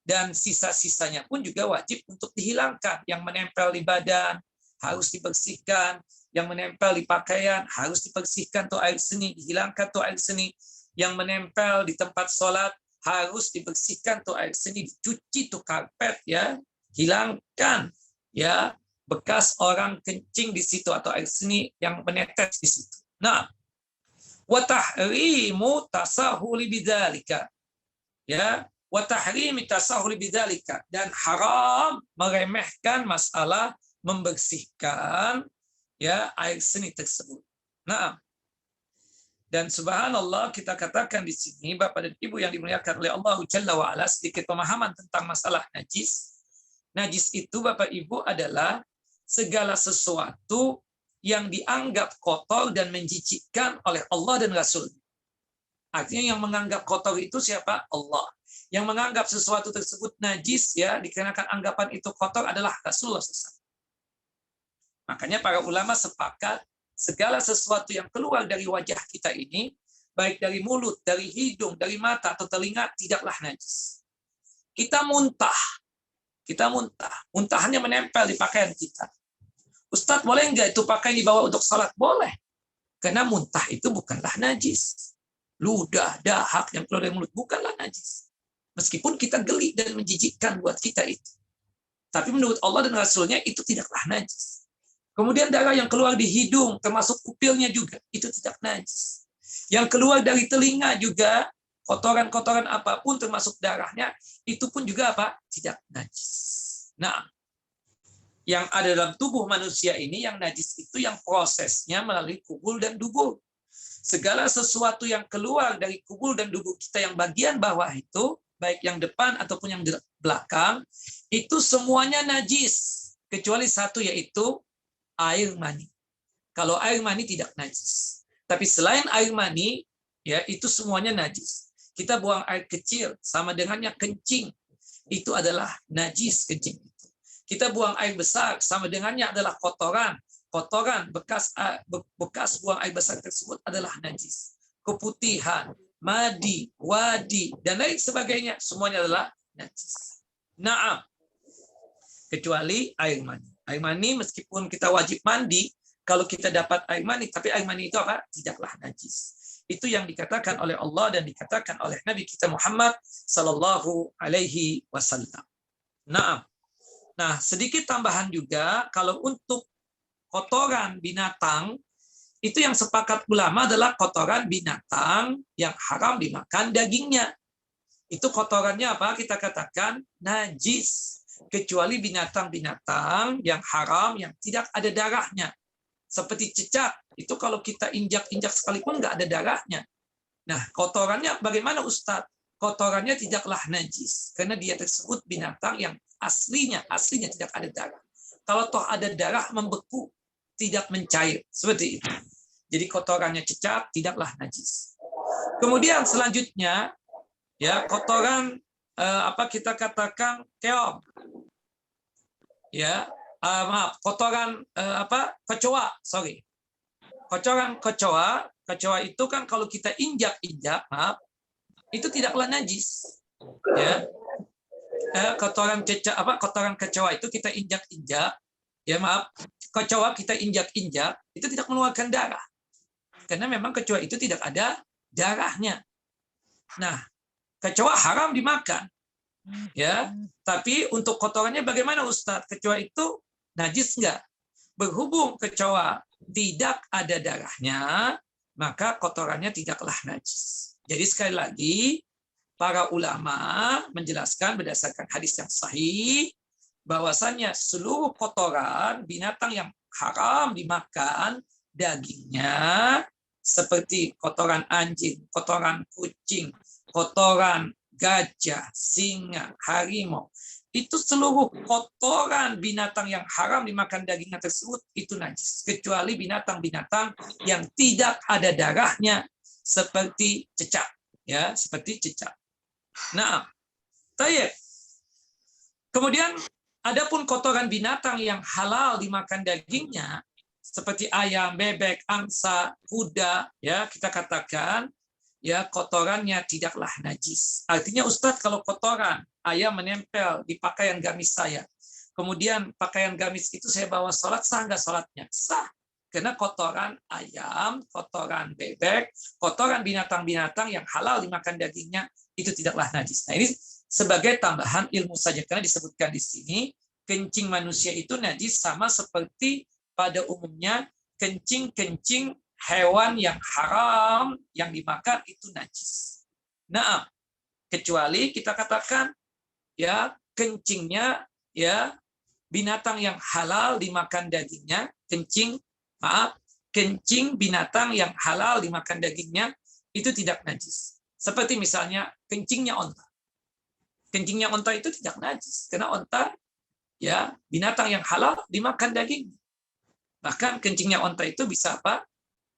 Dan sisa-sisanya pun juga wajib untuk dihilangkan. Yang menempel di badan harus dibersihkan, yang menempel di pakaian harus dibersihkan tuh air seni, dihilangkan tuh air seni. Yang menempel di tempat sholat harus dibersihkan tuh air seni, dicuci tuh karpet, ya, hilangkan, ya, bekas orang kencing di situ atau air seni yang menetes di situ. Nah, wa tahrimu tasahuli bidzalika, ya, wa tahrimi tasahuli bidzalika, dan haram meremehkan masalah membersihkan, ya, air seni tersebut. Nah, dan subhanallah kita katakan di sini Bapak dan Ibu yang dimuliakan oleh Allah Jalla wa ala, sedikit pemahaman tentang masalah najis. Najis itu Bapak Ibu adalah segala sesuatu yang dianggap kotor dan menjijikkan oleh Allah dan Rasul. Artinya yang menganggap kotor itu siapa? Allah. Yang menganggap sesuatu tersebut najis, ya, dikarenakan anggapan itu kotor adalah Rasulullah SAW. Makanya para ulama sepakat segala sesuatu yang keluar dari wajah kita ini, baik dari mulut, dari hidung, dari mata atau telinga, tidaklah najis. Kita muntah. Muntahannya menempel di pakaian kita. Ustadz, boleh nggak itu pakaian dibawa untuk salat? Boleh. Karena muntah itu bukanlah najis. Ludah, dahak yang keluar dari mulut bukanlah najis. Meskipun kita geli dan menjijikkan buat kita itu. Tapi menurut Allah dan Rasulnya itu tidaklah najis. Kemudian darah yang keluar di hidung, termasuk pupilnya juga, itu tidak najis. Yang keluar dari telinga juga, kotoran-kotoran apapun termasuk darahnya, itu pun juga apa? Tidak najis. Nah, yang ada dalam tubuh manusia ini, yang najis itu yang prosesnya melalui kubul dan dubur. Segala sesuatu yang keluar dari kubul dan dubur kita yang bagian bawah itu, baik yang depan ataupun yang belakang, itu semuanya najis. Kecuali satu, yaitu air mani. Kalau air mani tidak najis. Tapi selain air mani, ya itu semuanya najis. Kita buang air kecil, sama dengannya kencing. Itu adalah najis kencing itu. Kita buang air besar, sama dengannya adalah kotoran. Kotoran bekas buang air besar tersebut adalah najis. Keputihan, madi, wadi, dan lain sebagainya, semuanya adalah najis. Naam. Kecuali air mani. Air mani meskipun kita wajib mandi, kalau kita dapat air mani, tapi air mani itu apa? Tidaklah najis. Itu yang dikatakan oleh Allah dan dikatakan oleh Nabi kita Muhammad sallallahu alaihi wasallam. Nah, sedikit tambahan juga, kalau untuk kotoran binatang, itu yang sepakat ulama adalah kotoran binatang yang haram dimakan dagingnya. Itu kotorannya apa? Kita katakan najis. Kecuali binatang-binatang yang haram, yang tidak ada darahnya. Seperti cicak, itu kalau kita injak-injak sekalipun nggak ada darahnya. Nah, kotorannya bagaimana Ustadz? Kotorannya tidaklah najis, karena dia tersebut binatang yang aslinya tidak ada darah. Kalau toh ada darah, membeku, tidak mencair. Seperti itu. Jadi kotorannya cicak tidaklah najis. Kemudian selanjutnya, ya kotoran kita katakan keong, ya kotoran kecoa, kotoran kecoa itu kan kalau kita injak itu tidaklah najis, ya. Kotoran kecoa itu kita injak-injak, ya kecoa kita injak-injak itu tidak mengeluarkan darah, karena memang kecoa itu tidak ada darahnya. Nah, kecoa haram dimakan, ya. Tapi untuk kotorannya bagaimana Ustadz? Kecoa itu najis nggak? Berhubung kecoa tidak ada darahnya, maka kotorannya tidaklah najis. Jadi sekali lagi, para ulama menjelaskan berdasarkan hadis yang sahih, bahwasannya seluruh kotoran binatang yang haram dimakan dagingnya, seperti kotoran anjing, kotoran kucing, kotoran gajah, singa, harimau, itu seluruh kotoran binatang yang haram dimakan dagingnya tersebut itu najis, kecuali binatang-binatang yang tidak ada darahnya, seperti cicak, ya, seperti cicak. Nah, kemudian adapun kotoran binatang yang halal dimakan dagingnya, seperti ayam, bebek, angsa, kuda, ya kita katakan, ya kotorannya tidaklah najis. Artinya Ustadz, kalau kotoran ayam menempel di pakaian gamis saya, kemudian pakaian gamis itu saya bawa sholat, sah nggak sholatnya? Sah. Karena kotoran ayam, kotoran bebek, kotoran binatang-binatang yang halal dimakan dagingnya, itu tidaklah najis. Nah, ini sebagai tambahan ilmu saja, karena disebutkan di sini, kencing manusia itu najis sama seperti pada umumnya kencing-kencing hewan yang haram yang dimakan itu najis. Nah, kecuali kita katakan, ya kencingnya, ya binatang yang halal dimakan dagingnya, kencing binatang yang halal dimakan dagingnya itu tidak najis. Seperti misalnya kencingnya onta. Kencingnya onta itu tidak najis, karena onta, ya binatang yang halal dimakan dagingnya. Bahkan kencingnya onta itu bisa apa?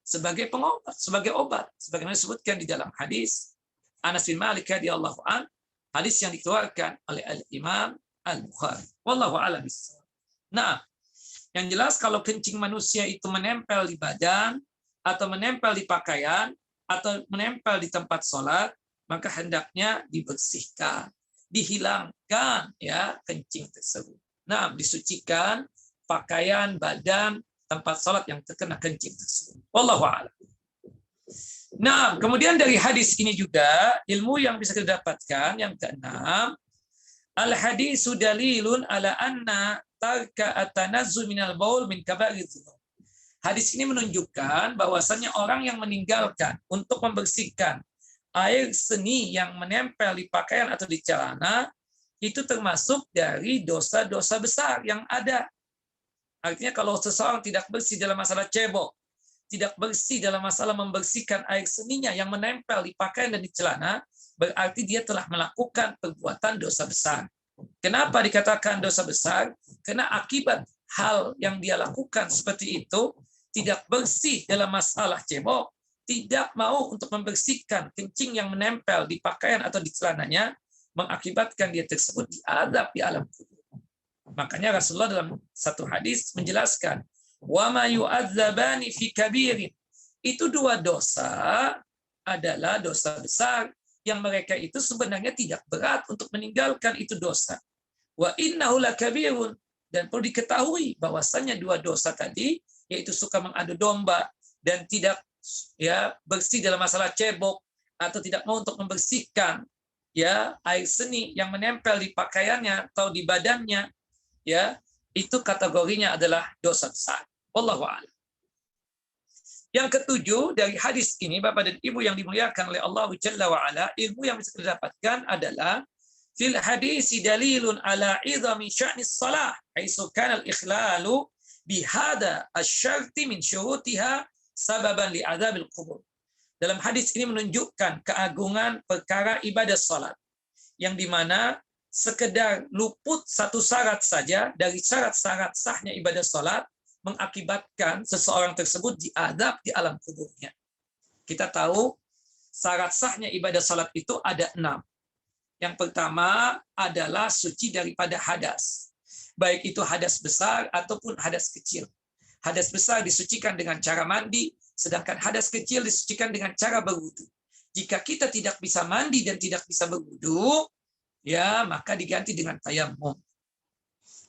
Sebagai pengobat, sebagai obat, sebagaimana disebutkan di dalam hadis Anas bin Malik radhiyallahu an, hadis yang dikeluarkan oleh Al-Imam Al-Bukhari. Wallahu a'lam bishawab. Nah, yang jelas kalau kencing manusia itu menempel di badan atau menempel di pakaian atau menempel di tempat sholat, maka hendaknya dibersihkan, dihilangkan, ya kencing tersebut. Nah, disucikan pakaian, badan, tempat sholat yang terkena kencing tersebut. Wallahu a'lam. Nah, kemudian dari hadis ini juga ilmu yang bisa kita dapatkan yang keenam, al-hadisu dalilun ala anna tarka at-tanazzu minal baul min kaba'iriz dzunub. Hadis ini menunjukkan bahwasannya orang yang meninggalkan untuk membersihkan air seni yang menempel di pakaian atau di celana itu termasuk dari dosa-dosa besar yang ada. Artinya kalau seseorang tidak bersih dalam masalah cebok, tidak bersih dalam masalah membersihkan air seninya yang menempel di pakaian dan di celana, berarti dia telah melakukan perbuatan dosa besar. Kenapa dikatakan dosa besar? Karena akibat hal yang dia lakukan seperti itu, tidak bersih dalam masalah cebok, tidak mau untuk membersihkan kencing yang menempel di pakaian atau di celananya, mengakibatkan dia tersebut diazab di alam kubur. Makanya Rasulullah dalam satu hadis menjelaskan, wa ma yu'adzabani fi kabirin. Itu dua dosa adalah dosa besar yang mereka itu sebenarnya tidak berat untuk meninggalkan itu dosa. Wa innahu lakabirun, dan perlu diketahui bahwasannya dua dosa tadi yaitu suka mengadu domba dan tidak bersih dalam masalah cebok atau tidak mau untuk membersihkan air seni yang menempel di pakaiannya atau di badannya, itu kategorinya adalah dosa besar. Wallahu a'lam. Yang ketujuh dari hadis ini, Bapak dan Ibu yang dimuliakan oleh Allah Jalla wa Ala, ilmu yang bisa didapatkan adalah fil hadisi dalilun ala idhami sya'nis salah, haitsu kana al-ikhlalu bihada asy-syarti min syurutiha sababan li adzabil qubur. Dalam hadis ini menunjukkan keagungan perkara ibadah salat, yang dimana sekedar luput satu syarat saja dari syarat-syarat sahnya ibadah salat mengakibatkan seseorang tersebut diazab di alam kuburnya. Kita tahu syarat sahnya ibadah salat itu ada 6. Yang pertama adalah suci daripada hadas. Baik itu hadas besar ataupun hadas kecil. Hadas besar disucikan dengan cara mandi, sedangkan hadas kecil disucikan dengan cara berwudu. Jika kita tidak bisa mandi dan tidak bisa berwudu, maka diganti dengan tayamum.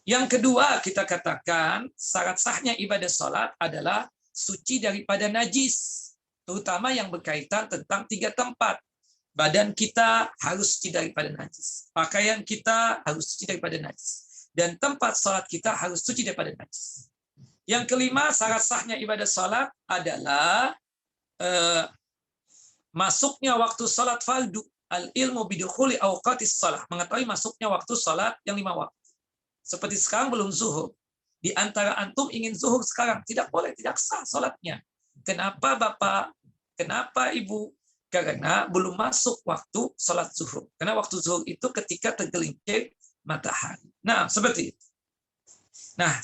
Yang kedua, kita katakan syarat sahnya ibadah salat adalah suci daripada najis, terutama yang berkaitan tentang 3 tempat. Badan kita harus suci daripada najis, pakaian kita harus suci daripada najis, dan tempat salat kita harus suci daripada najis. Yang kelima, syarat sahnya ibadah salat adalah masuknya waktu salat fardu, al-ilmu bidukhuli awqatis salah, mengetahui masuknya waktu salat yang 5 waktu. Seperti sekarang belum zuhur. Di antara antum ingin zuhur sekarang, tidak boleh, tidak sah salatnya. Kenapa Bapak? Kenapa Ibu? Karena belum masuk waktu salat zuhur. Karena waktu zuhur itu ketika tergelincir matahari. Nah, seperti itu. Nah,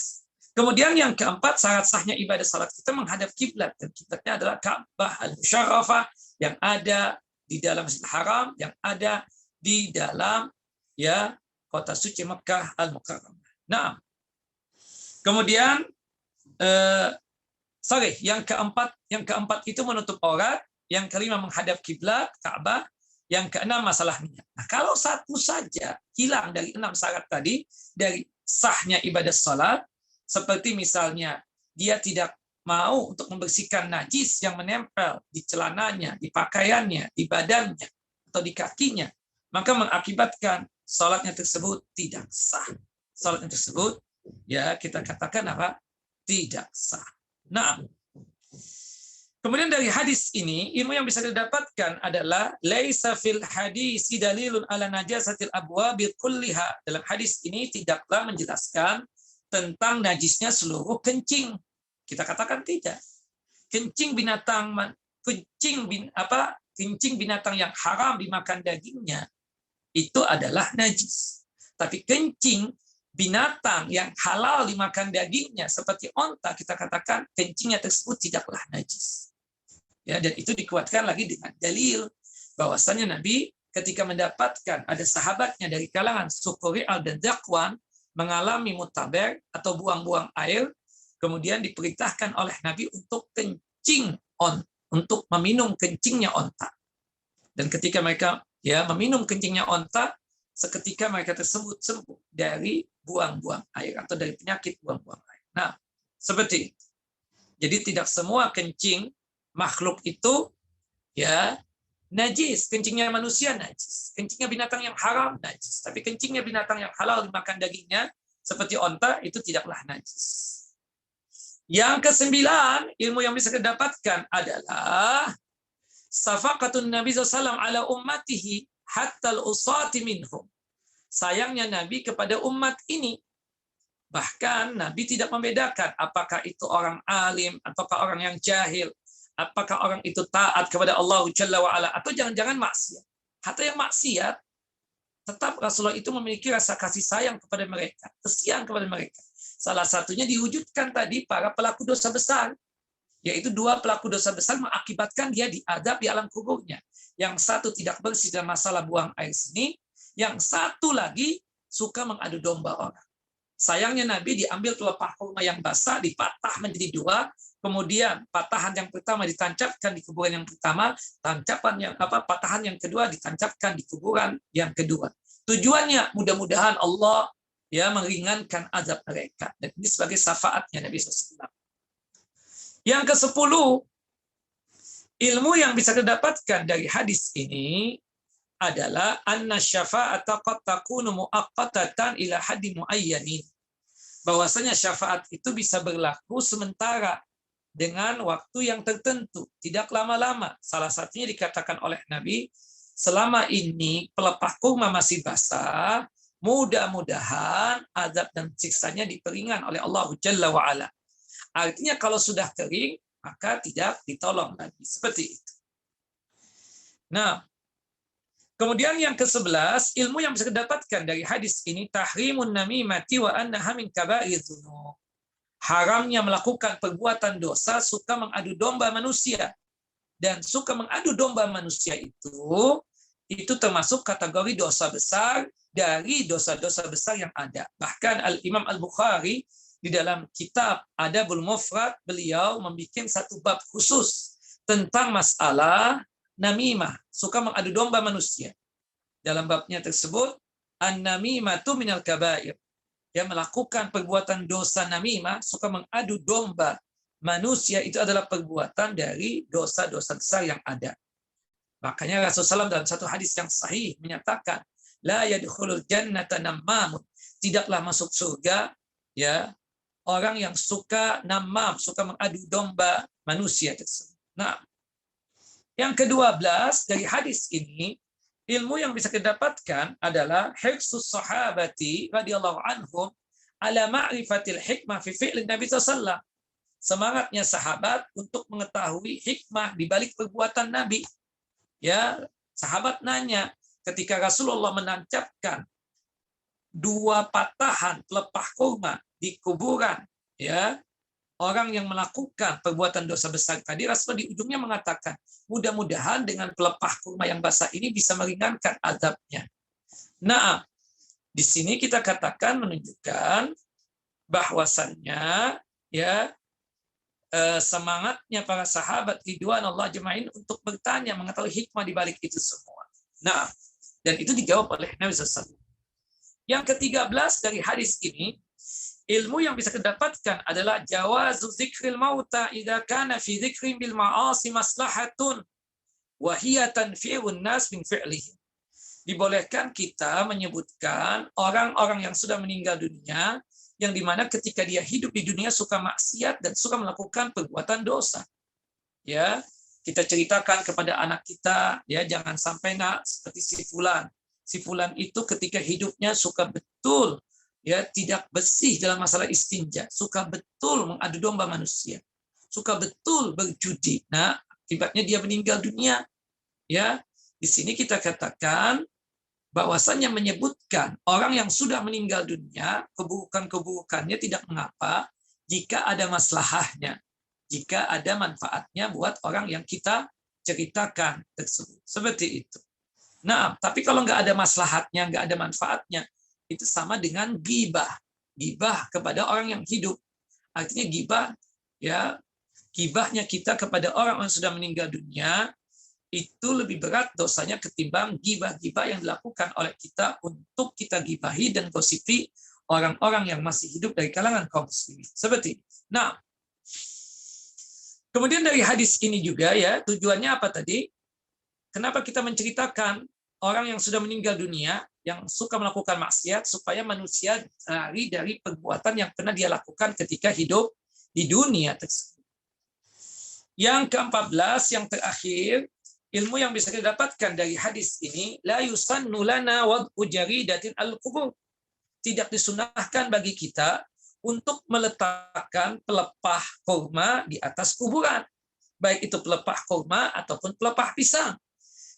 kemudian yang keempat, syarat sahnya ibadah salat kita menghadap kiblat, dan kiblatnya adalah Ka'bah al-Musyarrafah yang ada di dalam Masjidil Haram, yang ada di dalam kota suci Mekah al-Mukarramah. Nah, kemudian yang keempat itu menutup aurat, yang kelima menghadap kiblat Ka'bah, yang keenam masalah niat. Nah, kalau satu saja hilang dari 6 syarat tadi, dari sahnya ibadah salat, seperti misalnya dia tidak mau untuk membersihkan najis yang menempel di celananya, di pakaiannya, di badannya, atau di kakinya, maka mengakibatkan salatnya tersebut tidak sah. Salatnya tersebut kita katakan apa? Tidak sah. Nah, kemudian dari hadis ini, ilmu yang bisa didapatkan adalah laisa fil hadisi dalilun ala najasatil abwabi kulliha. Dalam hadis ini tidaklah menjelaskan tentang najisnya seluruh kencing. Kita katakan tidak. Kencing binatang yang haram dimakan dagingnya itu adalah najis. Tapi kencing binatang yang halal dimakan dagingnya seperti onta, kita katakan kencingnya tersebut tidaklah najis. Dan itu dikuatkan lagi dengan dalil bahwasannya Nabi ketika mendapatkan ada sahabatnya dari kalangan suku Ri'al dan Zakwan mengalami mutaber atau buang-buang air, kemudian diperintahkan oleh Nabi untuk untuk meminum kencingnya onta. Dan ketika mereka meminum kencingnya onta, seketika mereka tersebut sembuh dari buang-buang air atau dari penyakit buang-buang air. Nah, seperti itu. Jadi tidak semua kencing makhluk itu najis. Kencingnya manusia najis. Kencingnya binatang yang haram najis. Tapi kencingnya binatang yang halal dimakan dagingnya seperti onta, itu tidaklah najis. Yang kesembilan, ilmu yang bisa kita dapatkan adalah safaqatun Nabi SAW ala ummatihi hatta al-usati minhum. Sayangnya Nabi kepada umat ini. Bahkan Nabi tidak membedakan apakah itu orang alim, ataukah orang yang jahil, apakah orang itu taat kepada Allah Jalla wa'ala, atau jangan-jangan maksiat. Hatta yang maksiat, tetap Rasulullah itu memiliki rasa kasih sayang kepada mereka, kesian kepada mereka. Salah satunya diwujudkan tadi para pelaku dosa besar, yaitu dua pelaku dosa besar mengakibatkan dia diadab di alam kuburnya. Yang satu tidak bersih dalam masalah buang air seni, yang satu lagi suka mengadu domba orang. Sayangnya Nabi diambil pelepah kurma yang basah, dipatah menjadi dua, kemudian patahan yang pertama ditancapkan di kuburan yang pertama, patahan yang kedua ditancapkan di kuburan yang kedua. Tujuannya mudah-mudahan Allah ya meringankan azab mereka. Dan ini sebagai syafaatnya Nabi SAW. Yang ke-10, ilmu yang bisa didapatkan dari hadis ini adalah anna syafa'ata qad takunu muaqqatatan ila haddi muayyanin. Bahwasanya syafaat itu bisa berlaku sementara dengan waktu yang tertentu, tidak lama-lama. Salah satunya dikatakan oleh Nabi, selama ini pelepah kurma masih basah, mudah-mudahan azab dan siksanya diperingan oleh Allah Jalla wa'ala. Artinya kalau sudah kering, maka tidak ditolong lagi. Seperti itu. Nah, kemudian yang ke-11, ilmu yang bisa didapatkan dari hadis ini, tahrimun namimati wa annaha min kaba'ir dzunub. Haramnya melakukan perbuatan dosa, suka mengadu domba manusia. Dan suka mengadu domba manusia itu termasuk kategori dosa besar dari dosa-dosa besar yang ada. Bahkan Al-Imam Al-Bukhari di dalam kitab Adabul Mufrad, beliau membuat satu bab khusus tentang masalah namimah, suka mengadu domba manusia. Dalam babnya tersebut, an-namimatu minal kabair. Yang melakukan perbuatan dosa namimah, suka mengadu domba manusia, itu adalah perbuatan dari dosa-dosa besar yang ada. Makanya Rasulullah SAW dalam satu hadis yang sahih menyatakan, la yadkhulul jannata nammamun. Tidaklah masuk surga ya orang yang suka namam, suka mengadu domba manusia tersebut. Nah, yang ke-12 dari hadis ini, ilmu yang bisa didapatkan adalah hirsus sahabati radhiyallahu anhum ala ma'rifatil hikmah fi fi'lin Nabi sallallahu. Semangatnya sahabat untuk mengetahui hikmah di balik perbuatan Nabi. Ya, sahabat nanya ketika Rasulullah menancapkan dua patahan pelepah kurma di kuburan, ya, orang yang melakukan perbuatan dosa besar tadi, Rasulullah di ujungnya mengatakan, mudah-mudahan dengan pelepah kurma yang basah ini bisa meringankan azabnya. Nah, di sini kita katakan menunjukkan bahwasannya ya semangatnya para sahabat ridwanullah ajmain untuk bertanya, mengetahui hikmah di balik itu semua. Nah, dan itu dijawab oleh Nabi SAW. Yang ke-13 dari hadis ini, ilmu yang bisa didapatkan adalah jawazu zikril mauta idza kana fi dzikrin bil ma'asi maslahatun wa hiya tanfi'un nas min fi'lihi. Dibolehkan kita menyebutkan orang-orang yang sudah meninggal dunia, yang dimana ketika dia hidup di dunia suka maksiat dan suka melakukan perbuatan dosa. Ya, kita ceritakan kepada anak kita, ya jangan sampai nak seperti si fulan. Si fulan itu ketika hidupnya suka betul ya tidak bersih dalam masalah istinja, suka betul mengadu domba manusia, suka betul berjudi. Nah, akibatnya dia meninggal dunia. Ya, di sini kita katakan bahwasannya menyebutkan orang yang sudah meninggal dunia, keburukan-keburukannya tidak mengapa jika ada maslahahnya, jika ada manfaatnya buat orang yang kita ceritakan tersebut. Seperti itu. Nah, tapi kalau nggak ada maslahatnya, nggak ada manfaatnya, itu sama dengan ghibah. Ghibah kepada orang yang hidup. Artinya ghibah, ya, ghibahnya kita kepada orang yang sudah meninggal dunia, itu lebih berat dosanya ketimbang ghibah-ghibah yang dilakukan oleh kita untuk kita ghibahi dan gosipi orang-orang yang masih hidup dari kalangan kaum muslimin. Seperti itu. Nah, kemudian dari hadis ini juga ya, tujuannya apa tadi? Kenapa kita menceritakan orang yang sudah meninggal dunia, yang suka melakukan maksiat, supaya manusia lari dari perbuatan yang pernah dia lakukan ketika hidup di dunia tersebut. Yang ke-14, yang terakhir, ilmu yang bisa kita dapatkan dari hadis ini, la yusannu lana wad'u jaridatin al-qubur. Tidak disunahkan bagi kita untuk meletakkan pelepah kurma di atas kuburan. Baik itu pelepah kurma ataupun pelepah pisang.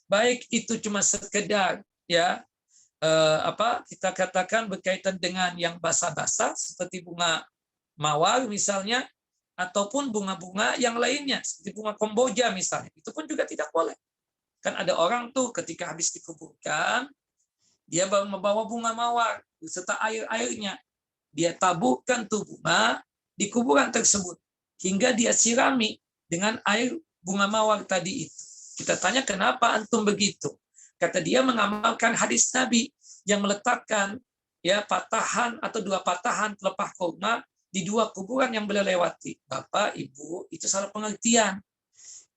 Baik itu cuma sekedar kita katakan berkaitan dengan yang basah-basah seperti bunga mawar misalnya, ataupun bunga-bunga yang lainnya seperti bunga komboja misalnya, itu pun juga tidak boleh. Kan ada orang tuh ketika habis dikuburkan, dia baru membawa bunga mawar beserta air-airnya, dia taburkan tuh bunga di kuburan tersebut hingga dia sirami dengan air bunga mawar tadi itu. Kita tanya, kenapa antum begitu? Kata dia, mengamalkan hadis Nabi yang meletakkan patahan atau 2 patahan pelepah kurma di 2 kuburan yang beliau lewati. Bapak, Ibu, itu salah pengertian.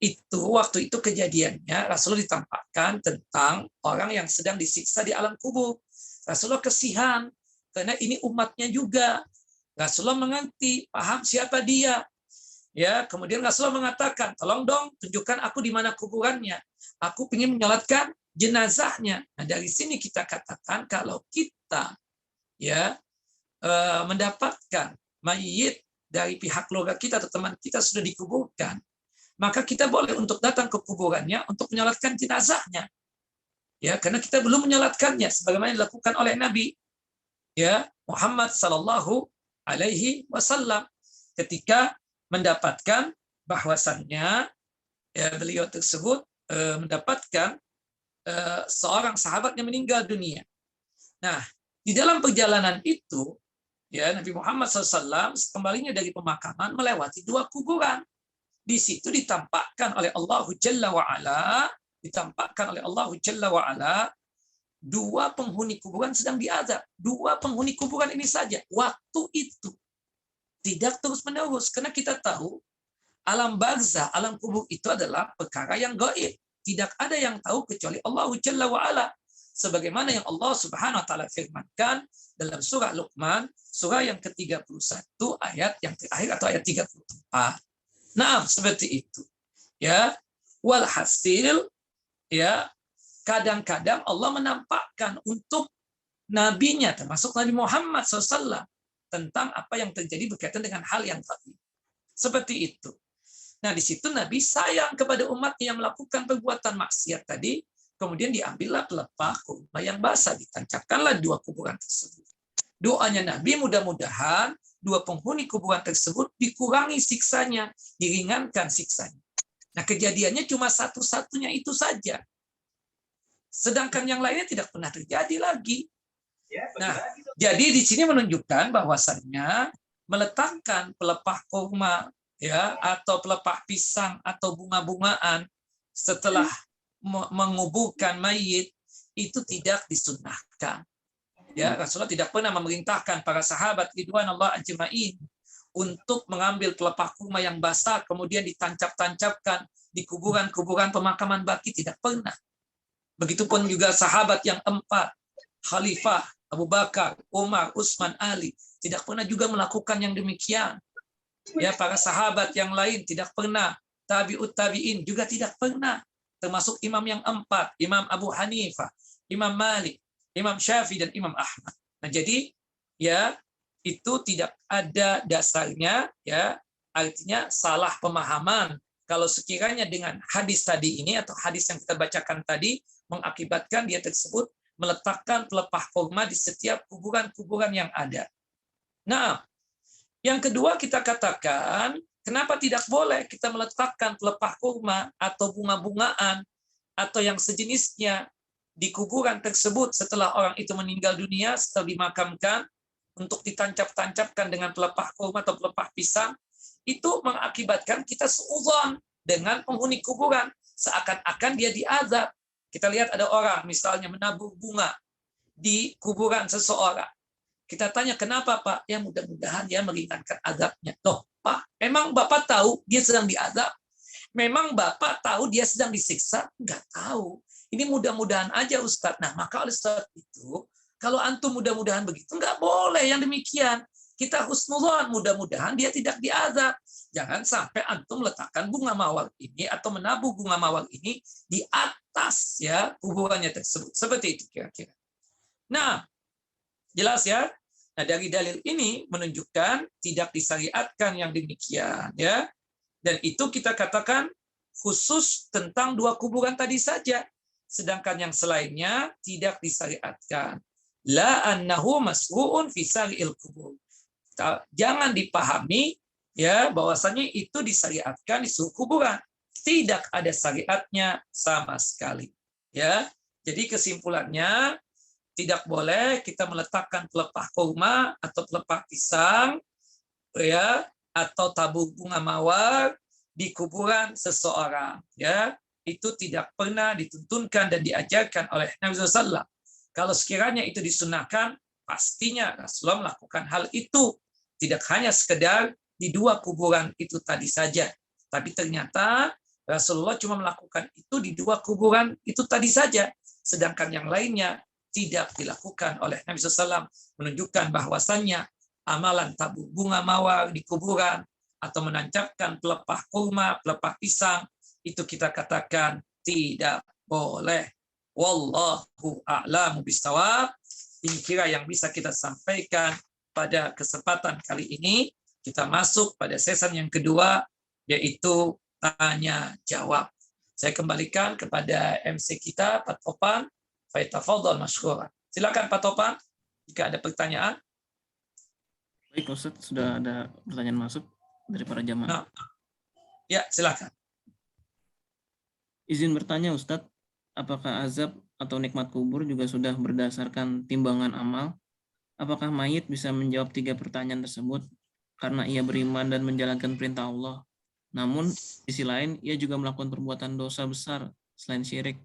Itu waktu itu kejadiannya Rasulullah ditampakkan tentang orang yang sedang disiksa di alam kubur. Rasulullah kesihan karena ini umatnya juga. Rasulullah mengerti, paham siapa dia. Kemudian Rasulullah mengatakan, tolong dong tunjukkan aku di mana kuburannya. Aku ingin menyolatkan jenazahnya. Nah, dari sini kita katakan kalau kita mendapatkan mayit dari pihak keluarga kita atau teman kita sudah dikuburkan, maka kita boleh untuk datang ke kuburannya untuk menyolatkan jenazahnya. Karena kita belum menyolatkannya sebagaimana dilakukan oleh Nabi Muhammad sallallahu alaihi wasallam ketika mendapatkan bahwasannya beliau tersebut mendapatkan seorang sahabat yang meninggal dunia. Nah, di dalam perjalanan itu Nabi Muhammad SAW kembalinya dari pemakaman melewati 2 kuburan. Di situ ditampakkan oleh Allah Jalla wa'ala 2 penghuni kuburan sedang diazab. 2 penghuni kuburan ini saja waktu itu, tidak terus-menerus, karena kita tahu alam barzah, alam kubur itu adalah perkara yang gaib. Tidak ada yang tahu kecuali Allah Jalla wa'ala. Sebagaimana yang Allah Subhanahu wa taala firmankan dalam surah Luqman, surah yang ke-31 ayat yang terakhir atau ayat 34. Nah, seperti itu. Walhasil kadang-kadang Allah menampakkan untuk nabinya termasuk Nabi Muhammad SAW tentang apa yang terjadi berkaitan dengan hal yang gaib. Seperti itu. Nah, di situ Nabi sayang kepada umat yang melakukan perbuatan maksiat tadi, kemudian diambillah pelepah kurma yang basah, ditancapkanlah 2 kuburan tersebut. Doanya Nabi, mudah-mudahan 2 penghuni kuburan tersebut dikurangi siksanya, diringankan siksanya. Nah, kejadiannya cuma satu-satunya itu saja. Sedangkan yang lainnya tidak pernah terjadi lagi. Nah, jadi di sini menunjukkan bahwasannya meletakkan pelepah kurma atau pelepah pisang atau bunga-bungaan setelah menguburkan mayit itu tidak disunnahkan. Rasulullah tidak pernah memerintahkan para sahabat ridwanullah ajma'in untuk mengambil pelepah kurma yang basah kemudian ditancap-tancapkan di kuburan-kuburan pemakaman baki, tidak pernah. Begitupun juga sahabat yang 4, Khalifah Abu Bakar, Umar, Utsman, Ali, tidak pernah juga melakukan yang demikian. Para sahabat yang lain tidak pernah, tabi'ut tabi'in juga tidak pernah. Termasuk imam yang 4, Imam Abu Hanifah, Imam Malik, Imam Syafi'i dan Imam Ahmad. Nah, jadi itu tidak ada dasarnya, artinya salah pemahaman. Kalau sekiranya dengan hadis tadi ini atau hadis yang kita bacakan tadi mengakibatkan dia tersebut meletakkan pelepah kurma di setiap kuburan-kuburan yang ada. Nah, yang kedua kita katakan, kenapa tidak boleh kita meletakkan pelepah kurma atau bunga-bungaan atau yang sejenisnya di kuburan tersebut setelah orang itu meninggal dunia, setelah dimakamkan, untuk ditancap-tancapkan dengan pelepah kurma atau pelepah pisang, itu mengakibatkan kita seuzon dengan penghuni kuburan, seakan-akan dia diazab. Kita lihat ada orang misalnya menabur bunga di kuburan seseorang. Kita tanya, kenapa Pak? Ya mudah-mudahan dia meringankan azabnya. Loh Pak, memang Bapak tahu dia sedang diazab? Memang Bapak tahu dia sedang disiksa? Enggak tahu. Ini mudah-mudahan aja Ustadz. Nah, maka oleh sebab itu, kalau antum mudah-mudahan begitu, nggak boleh yang demikian. Kita husnudzon, mudah-mudahan dia tidak diazab. Jangan sampai antum letakkan bunga mawar ini atau menabuh bunga mawar ini di atas ya kuburannya tersebut. Seperti itu kira-kira. Nah, jelas ya. Nah, dari dalil ini menunjukkan tidak disyariatkan yang demikian ya. Dan itu kita katakan khusus tentang 2 kuburan tadi saja. Sedangkan yang selainnya tidak disyariatkan. La annahu masru'un fi sari'il kubur. Jangan dipahami ya bahwasanya itu disyariatkan di seluruh kuburan. Tidak ada syariatnya sama sekali. Ya. Jadi kesimpulannya tidak boleh kita meletakkan pelepah kurma atau pelepah pisang ya atau tabur bunga mawar di kuburan seseorang ya. Itu tidak pernah dituntunkan dan diajarkan oleh Nabi SAW. Kalau sekiranya itu disunahkan, pastinya Rasulullah melakukan hal itu. Tidak hanya sekedar di 2 kuburan itu tadi saja. Tapi ternyata Rasulullah cuma melakukan itu di 2 kuburan itu tadi saja. Sedangkan yang lainnya tidak dilakukan oleh Nabi SAW. Menunjukkan bahwasannya amalan tabur bunga mawar di kuburan atau menancapkan pelepah kurma, pelepah pisang, itu kita katakan tidak boleh. Wallahu a'lamu bishawab. Ini kira yang bisa kita sampaikan pada kesempatan kali ini. Kita masuk pada season yang kedua, yaitu tanya jawab. Saya kembalikan kepada MC kita, Pak Topan. Faitafadhal masykuran. Silakan Pak Topan, jika ada pertanyaan. Baik Ustaz, sudah ada pertanyaan masuk dari para jamaah. Nah, ya silakan. Izin bertanya Ustadz, apakah azab atau nikmat kubur juga sudah berdasarkan timbangan amal? Apakah mayit bisa menjawab 3 pertanyaan tersebut karena ia beriman dan menjalankan perintah Allah? Namun, di sisi lain, ia juga melakukan perbuatan dosa besar selain syirik,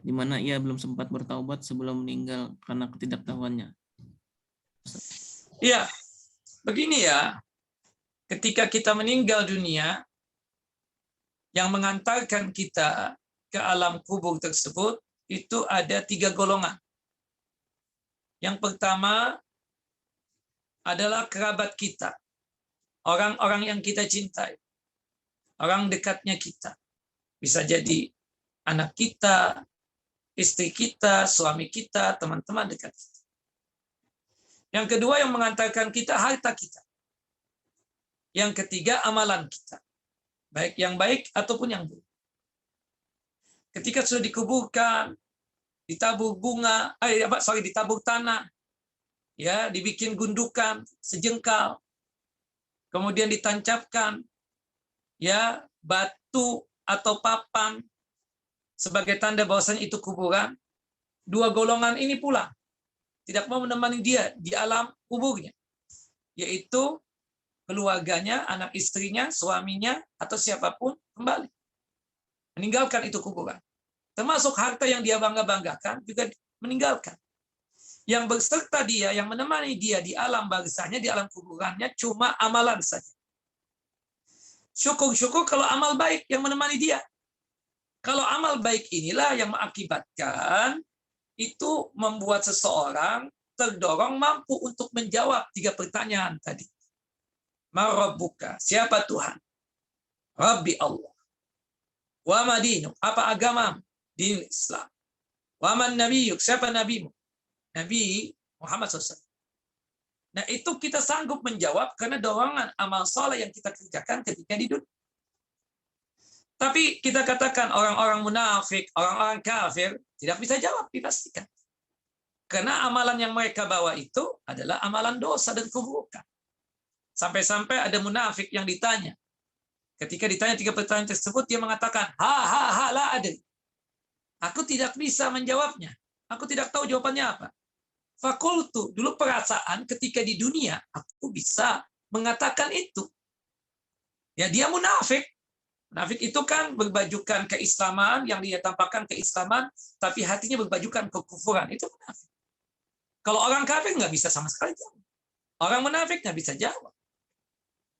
di mana ia belum sempat bertaubat sebelum meninggal karena ketidaktahuannya. Iya, begini ya, ketika kita meninggal dunia, yang mengantarkan kita ke alam kubur tersebut, itu ada 3 golongan. Yang pertama adalah kerabat kita, orang-orang yang kita cintai, orang dekatnya kita. Bisa jadi anak kita, istri kita, suami kita, teman-teman dekat kita. Yang kedua yang mengantarkan kita harta kita. Yang ketiga amalan kita. Baik yang baik ataupun yang buruk. Ketika sudah dikuburkan, ditabur bunga, ditabur tanah, ya, dibikin gundukan sejengkal, kemudian ditancapkan ya batu atau papan sebagai tanda bahwasanya itu kuburan. 2 golongan ini pulang, tidak mau menemani dia di alam kuburnya, yaitu keluarganya, anak istrinya, suaminya, atau siapapun kembali. Meninggalkan itu kuburan. Termasuk harta yang dia bangga-banggakan juga meninggalkan. Yang berserta dia, yang menemani dia di alam barzahnya, di alam kuburannya, cuma amalan saja. Syukur-syukur kalau amal baik yang menemani dia. Kalau amal baik inilah yang mengakibatkan itu membuat seseorang terdorong mampu untuk menjawab 3 pertanyaan tadi. Marabbuka, siapa Tuhan? Rabbi Allah. Wa madinu, apa agama? Din Islam. Wa man nabiyyuk, siapa nabimu? Nabi Muhammad SAW. Nah, itu kita sanggup menjawab karena dorongan amal saleh yang kita kerjakan ketika di dunia. Tapi kita katakan orang-orang munafik, orang-orang kafir tidak bisa jawab, dipastikan. Karena amalan yang mereka bawa itu adalah amalan dosa dan keburukan. Sampai-sampai ada munafik yang ditanya. Ketika ditanya 3 pertanyaan tersebut, dia mengatakan, la adri. Aku tidak bisa menjawabnya. Aku tidak tahu jawabannya apa. Fakultu, dulu perasaan ketika di dunia, aku bisa mengatakan itu. Ya, dia munafik. Munafik itu kan berbajukan keislaman, yang dia tampakkan keislaman, tapi hatinya berbajukan kekufuran. Itu munafik. Kalau orang kafir nggak bisa sama sekali jawab. Orang munafik nggak bisa jawab.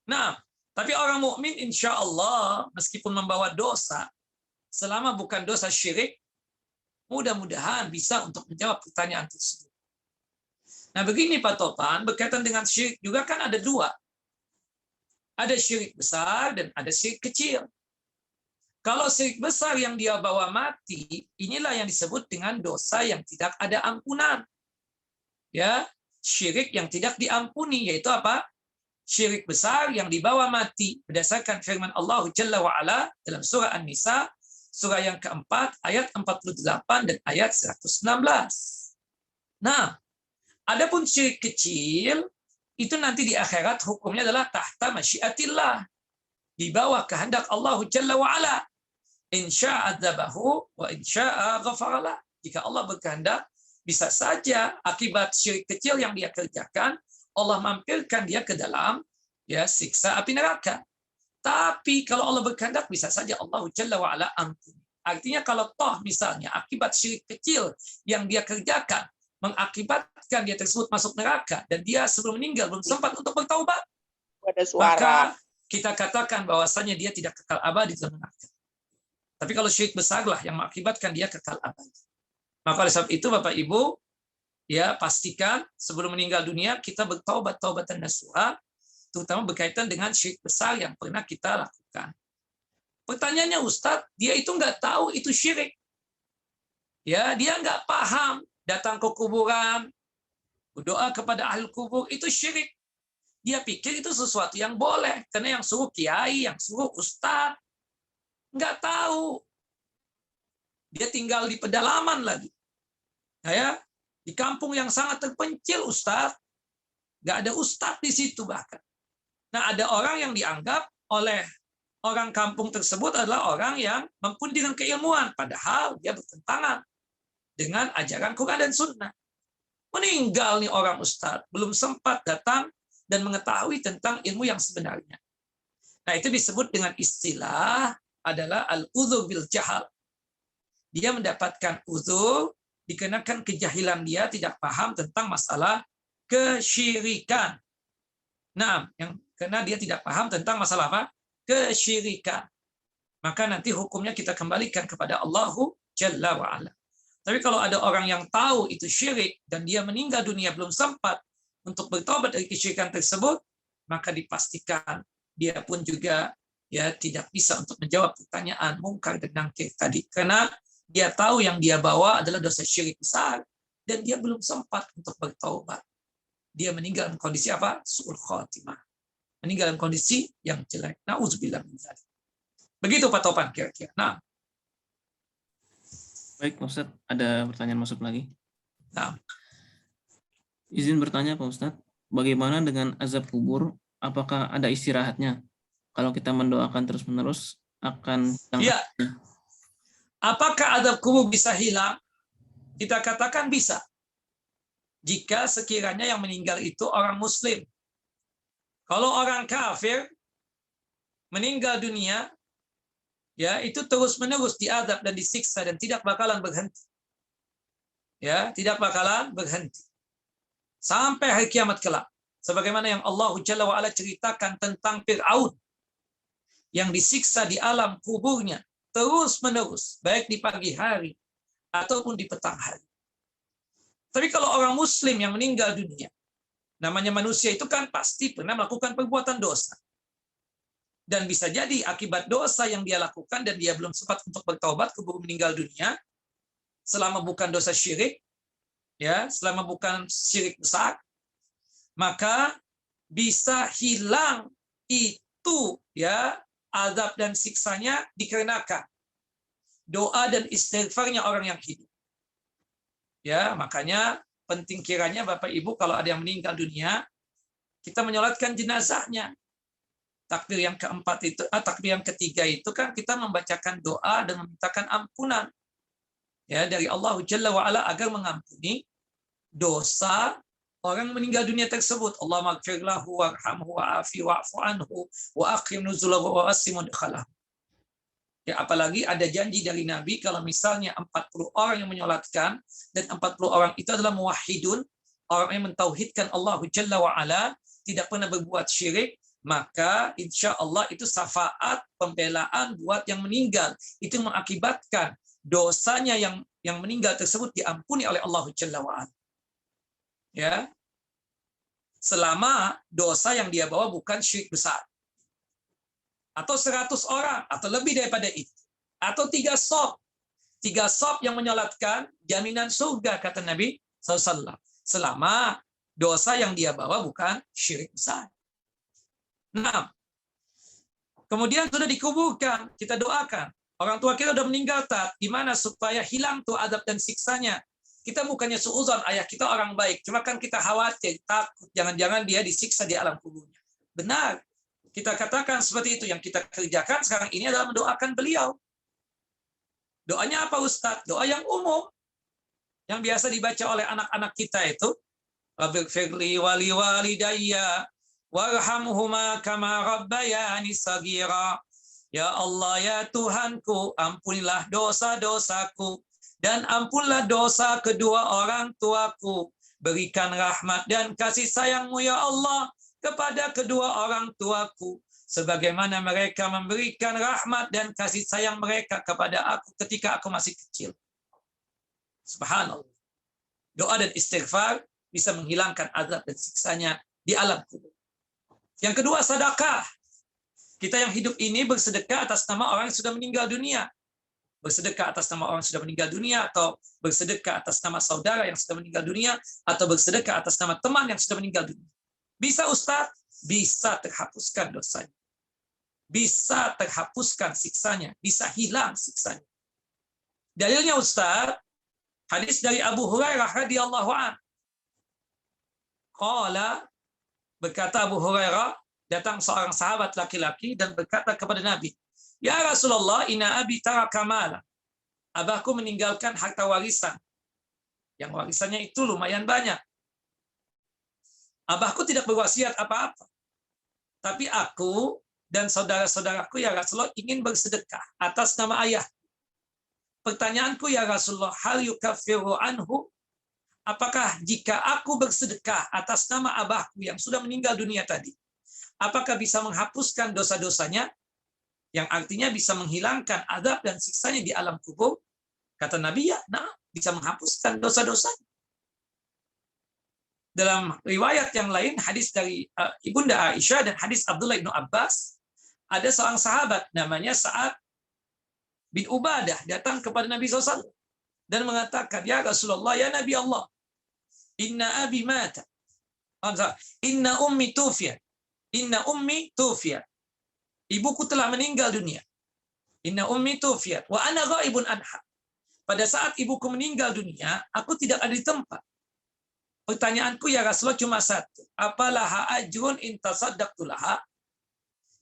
Nah, tapi orang mukmin insya Allah, meskipun membawa dosa, selama bukan dosa syirik, Mudah-mudahan bisa untuk menjawab pertanyaan tersebut. Nah begini Pak Topan, berkaitan dengan syirik juga kan ada dua. Ada syirik besar dan ada syirik kecil. Kalau syirik besar yang dia bawa mati, inilah yang disebut dengan dosa yang tidak ada ampunan. Ya, syirik yang tidak diampuni, yaitu apa? Syirik besar yang dibawa mati berdasarkan firman Allah Jalla wa Ala dalam surah An-Nisa surah yang keempat ayat 48 dan ayat 116. Nah, adapun syirik kecil itu nanti di akhirat hukumnya adalah tahta masyiatillah, di bawah kehendak Allah Jalla wa Ala. Insya adzabahu wa insya ghafaralah. Jika Allah berkehendak, bisa saja akibat syirik kecil yang dia kerjakan Allah mampirkan dia ke dalam siksa api neraka. Tapi kalau Allah berkehendak bisa saja Allah Jalla wa Ala ampuni. Artinya kalau toh misalnya akibat syirik kecil yang dia kerjakan mengakibatkan dia tersebut masuk neraka dan dia sebelum meninggal belum sempat untuk bertaubat, maka kita katakan bahwasanya dia tidak kekal abadi di neraka. Tapi kalau syirik besarlah yang mengakibatkan dia kekal abadi. Maka oleh sebab itu Bapak Ibu, pastikan sebelum meninggal dunia kita bertaubat taubatan nasuha, terutama berkaitan dengan syirik besar yang pernah kita lakukan. Pertanyaannya Ustadz, dia itu nggak tahu itu syirik. Ya, dia nggak paham datang ke kuburan, berdoa kepada ahli kubur itu syirik. Dia pikir itu sesuatu yang boleh karena yang suruh kiai, yang suruh ustadz. Nggak tahu. Dia tinggal di pedalaman lagi. Di kampung yang sangat terpencil, Ustadz. Nggak ada ustadz di situ bahkan. Nah, ada orang yang dianggap oleh orang kampung tersebut adalah orang yang mampu dengan keilmuan. Padahal dia bertentangan dengan ajaran Quran dan Sunnah. Meninggal nih orang ustadz. Belum sempat datang dan mengetahui tentang ilmu yang sebenarnya. Nah, itu disebut dengan istilah adalah al-udhur bil jahal. Dia mendapatkan uzur dikarenakan kejahilan dia tidak paham tentang masalah kesyirikan. Nah, karena dia tidak paham tentang masalah apa? Kesyirikan. Maka nanti hukumnya kita kembalikan kepada Allahu Jalla wa Ala. Tapi kalau ada orang yang tahu itu syirik dan dia meninggal dunia belum sempat untuk bertobat dari kesyirikan tersebut, maka dipastikan dia pun juga tidak bisa untuk menjawab pertanyaan mungkar dan nangkir tadi. Karena dia tahu yang dia bawa adalah dosa syirik besar dan dia belum sempat untuk bertaubat. Dia meninggal dalam kondisi apa? Su'ul khatimah. Meninggal dalam kondisi yang jelek. Nauzubillah min dzalik. Begitu Pak Topan kira-kira. Nah. Baik, Pak Ustadz, ada pertanyaan masuk lagi. Nah. Izin bertanya Pak Ustadz, bagaimana dengan azab kubur? Apakah ada istirahatnya? Kalau kita mendoakan terus-menerus akan hilang. Apakah azab kubur bisa hilang? Kita katakan bisa. Jika sekiranya yang meninggal itu orang muslim. Kalau orang kafir meninggal dunia, itu terus-menerus diazab dan disiksa dan tidak bakalan berhenti. Tidak bakalan berhenti. Sampai hari kiamat kelak. Sebagaimana yang Allah Jalla wa Ala ceritakan tentang Fir'aun yang disiksa di alam kuburnya terus-menerus, baik di pagi hari ataupun di petang hari. Tapi kalau orang muslim yang meninggal dunia, namanya manusia itu kan pasti pernah melakukan perbuatan dosa. Dan bisa jadi akibat dosa yang dia lakukan dan dia belum sempat untuk bertaubat keburu meninggal dunia, selama bukan dosa syirik, selama bukan syirik besar, maka bisa hilang itu azab dan siksanya dikarenakan doa dan istighfarnya orang yang hidup. Makanya penting kiranya Bapak Ibu kalau ada yang meninggal dunia, kita menyolatkan jenazahnya. Takbir yang keempat itu, takbir yang ketiga itu kan kita membacakan doa dan memintakan ampunan dari Allah Jalla wa Ala agar mengampuni dosa orang meninggal dunia tersebut. Allahumma ighfir lahu warhamhu wa'afi wa'fu anhu wa aqim nuzulahu wa wasi mudkhalahu. Apalagi ada janji dari Nabi kalau misalnya 40 orang yang menyolatkan dan 40 orang itu adalah muwahhidun, orang yang mentauhidkan Allah Jalla wa Ala, tidak pernah berbuat syirik, maka insya Allah itu syafaat pembelaan buat yang meninggal. Itu mengakibatkan dosanya yang yang meninggal tersebut diampuni oleh Allah Jalla wa'ala. Ya, selama dosa yang dia bawa bukan syirik besar. Atau 100 orang, atau lebih daripada itu. Atau 3 sop. 3 sop yang menyolatkan, jaminan surga, kata Nabi SAW. Selama dosa yang dia bawa bukan syirik besar. Nah, kemudian sudah dikuburkan, kita doakan. Orang tua kita sudah meninggal, gimana supaya hilang tuh adab dan siksanya. Kita bukannya suuzon, ayah kita orang baik. Cuma kan kita khawatir, takut, jangan-jangan dia disiksa di alam kuburnya. Benar. Kita katakan seperti itu. Yang kita kerjakan sekarang ini adalah mendoakan beliau. Doanya apa Ustadz? Doa yang umum. Yang biasa dibaca oleh anak-anak kita itu. Rabbighfirli wali walidayya warhamhuma kama rabbayani saghira. Ya Allah, ya Tuhanku, ampunilah dosa-dosaku dan ampunlah dosa kedua orang tuaku. Berikan rahmat dan kasih sayang-Mu ya Allah kepada kedua orang tuaku sebagaimana mereka memberikan rahmat dan kasih sayang mereka kepada aku ketika aku masih kecil. Subhanallah. Doa dan istighfar bisa menghilangkan azab dan siksanya di alam kubur. Yang kedua, sedekah. Kita yang hidup ini bersedekah atas nama orang yang sudah meninggal dunia. Bersedekah atas nama orang yang sudah meninggal dunia, atau bersedekah atas nama saudara yang sudah meninggal dunia, atau bersedekah atas nama teman yang sudah meninggal dunia. Bisa Ustaz? Bisa terhapuskan dosanya. Bisa terhapuskan siksanya. Bisa hilang siksanya. Dalilnya Ustaz, hadis dari Abu Hurairah radhiyallahu an. Qala, berkata Abu Hurairah, datang seorang sahabat laki-laki dan berkata kepada Nabi, "Ya Rasulullah, inna abi taraka mala." Abahku meninggalkan harta warisan. Yang warisannya itu lumayan banyak. Abahku tidak berwasiat apa-apa. Tapi aku dan saudara-saudaraku ya Rasulullah ingin bersedekah atas nama ayah. Pertanyaanku ya Rasulullah, hal yukaffiru anhu? Apakah jika aku bersedekah atas nama abahku yang sudah meninggal dunia tadi, apakah bisa menghapuskan dosa-dosanya? Yang artinya bisa menghilangkan azab dan siksanya di alam kubur? Kata Nabi, ya, nah, bisa menghapuskan dosa-dosanya. Dalam riwayat yang lain, hadis dari Ibunda Aisyah dan hadis Abdullah bin Abbas, ada seorang sahabat namanya Sa'ad bin Ubadah datang kepada Nabi SAW dan mengatakan, "Ya Rasulullah, ya Nabi Allah, inna abi mata. Inna ummi tufiyat. Inna ummi tufiyat. Ibuku telah meninggal dunia. Inna ummi tufiyat wa ana ghaibun anha." Pada saat ibuku meninggal dunia, aku tidak ada di tempat. Pertanyaanku ya Rasulullah cuma satu. Apalaha ajrun in tasaddaqtu laha?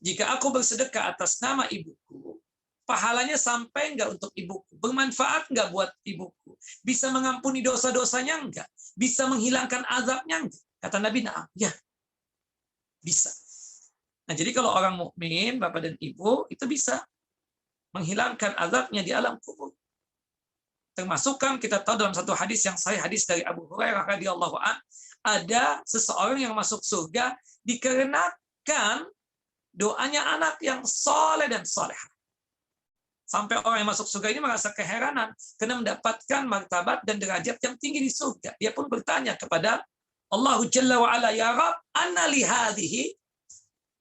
Jika aku bersedekah atas nama ibuku, pahalanya sampai enggak untuk ibuku? Bermanfaat enggak buat ibuku? Bisa mengampuni dosa-dosanya enggak? Bisa menghilangkan azabnya enggak? Kata Nabi, "Na'am." Ya. Bisa. Nah, jadi kalau orang mukmin, bapak dan ibu, itu bisa menghilangkan azabnya di alam kubur. Termasuk kan kita tahu dalam satu hadis yang sahih, hadis dari Abu Hurairah radhiyallahu an, ada seseorang yang masuk surga dikarenakan doanya anak yang soleh dan solehah. Sampai orang yang masuk surga ini merasa keheranan karena mendapatkan martabat dan derajat yang tinggi di surga. Dia pun bertanya kepada Allah Jalla wa Ala, "Ya Rabb, anna li hadhihi?"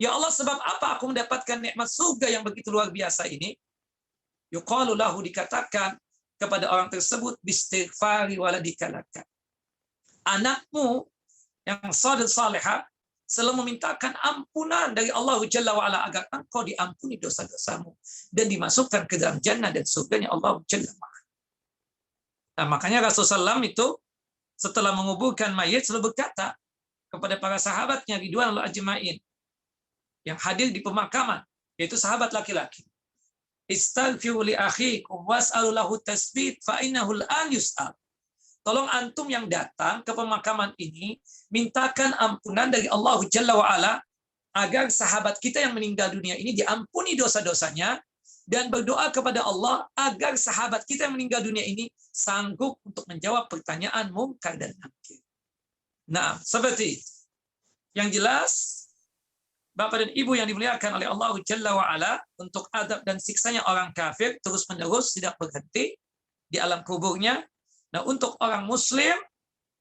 Ya Allah, sebab apa aku mendapatkan nikmat surga yang begitu luar biasa ini? Yuqalu lahu, dikatakan kepada orang tersebut, "Bistighfari waladika laka." Anakmu yang saleh salehah selalu memintakan ampunan dari Allah Jalla wa Ala agar engkau diampuni dosa-dosamu dan dimasukkan ke dalam jannah dan surganya Allah Jalla wa Ala. Nah, makanya Rasulullah SAW itu setelah menguburkan mayit selalu berkata kepada para sahabatnya ridwanul ajmain yang hadir di pemakaman, yaitu sahabat laki-laki, "Istaghfiru li akhikum was'alu lahu tasbit fa innahu al-an yus'al." Tolong antum yang datang ke pemakaman ini, mintakan ampunan dari Allah Jalla wa Ala agar sahabat kita yang meninggal dunia ini diampuni dosa-dosanya, dan berdoa kepada Allah agar sahabat kita yang meninggal dunia ini sanggup untuk menjawab pertanyaan mungkar dan nakir. Nah, seperti itu. Yang jelas, Bapak dan Ibu yang dimuliakan oleh Allah Jalla wa Ala, untuk adab dan siksanya orang kafir terus-menerus tidak berhenti. di alam kuburnya. Nah, untuk orang muslim,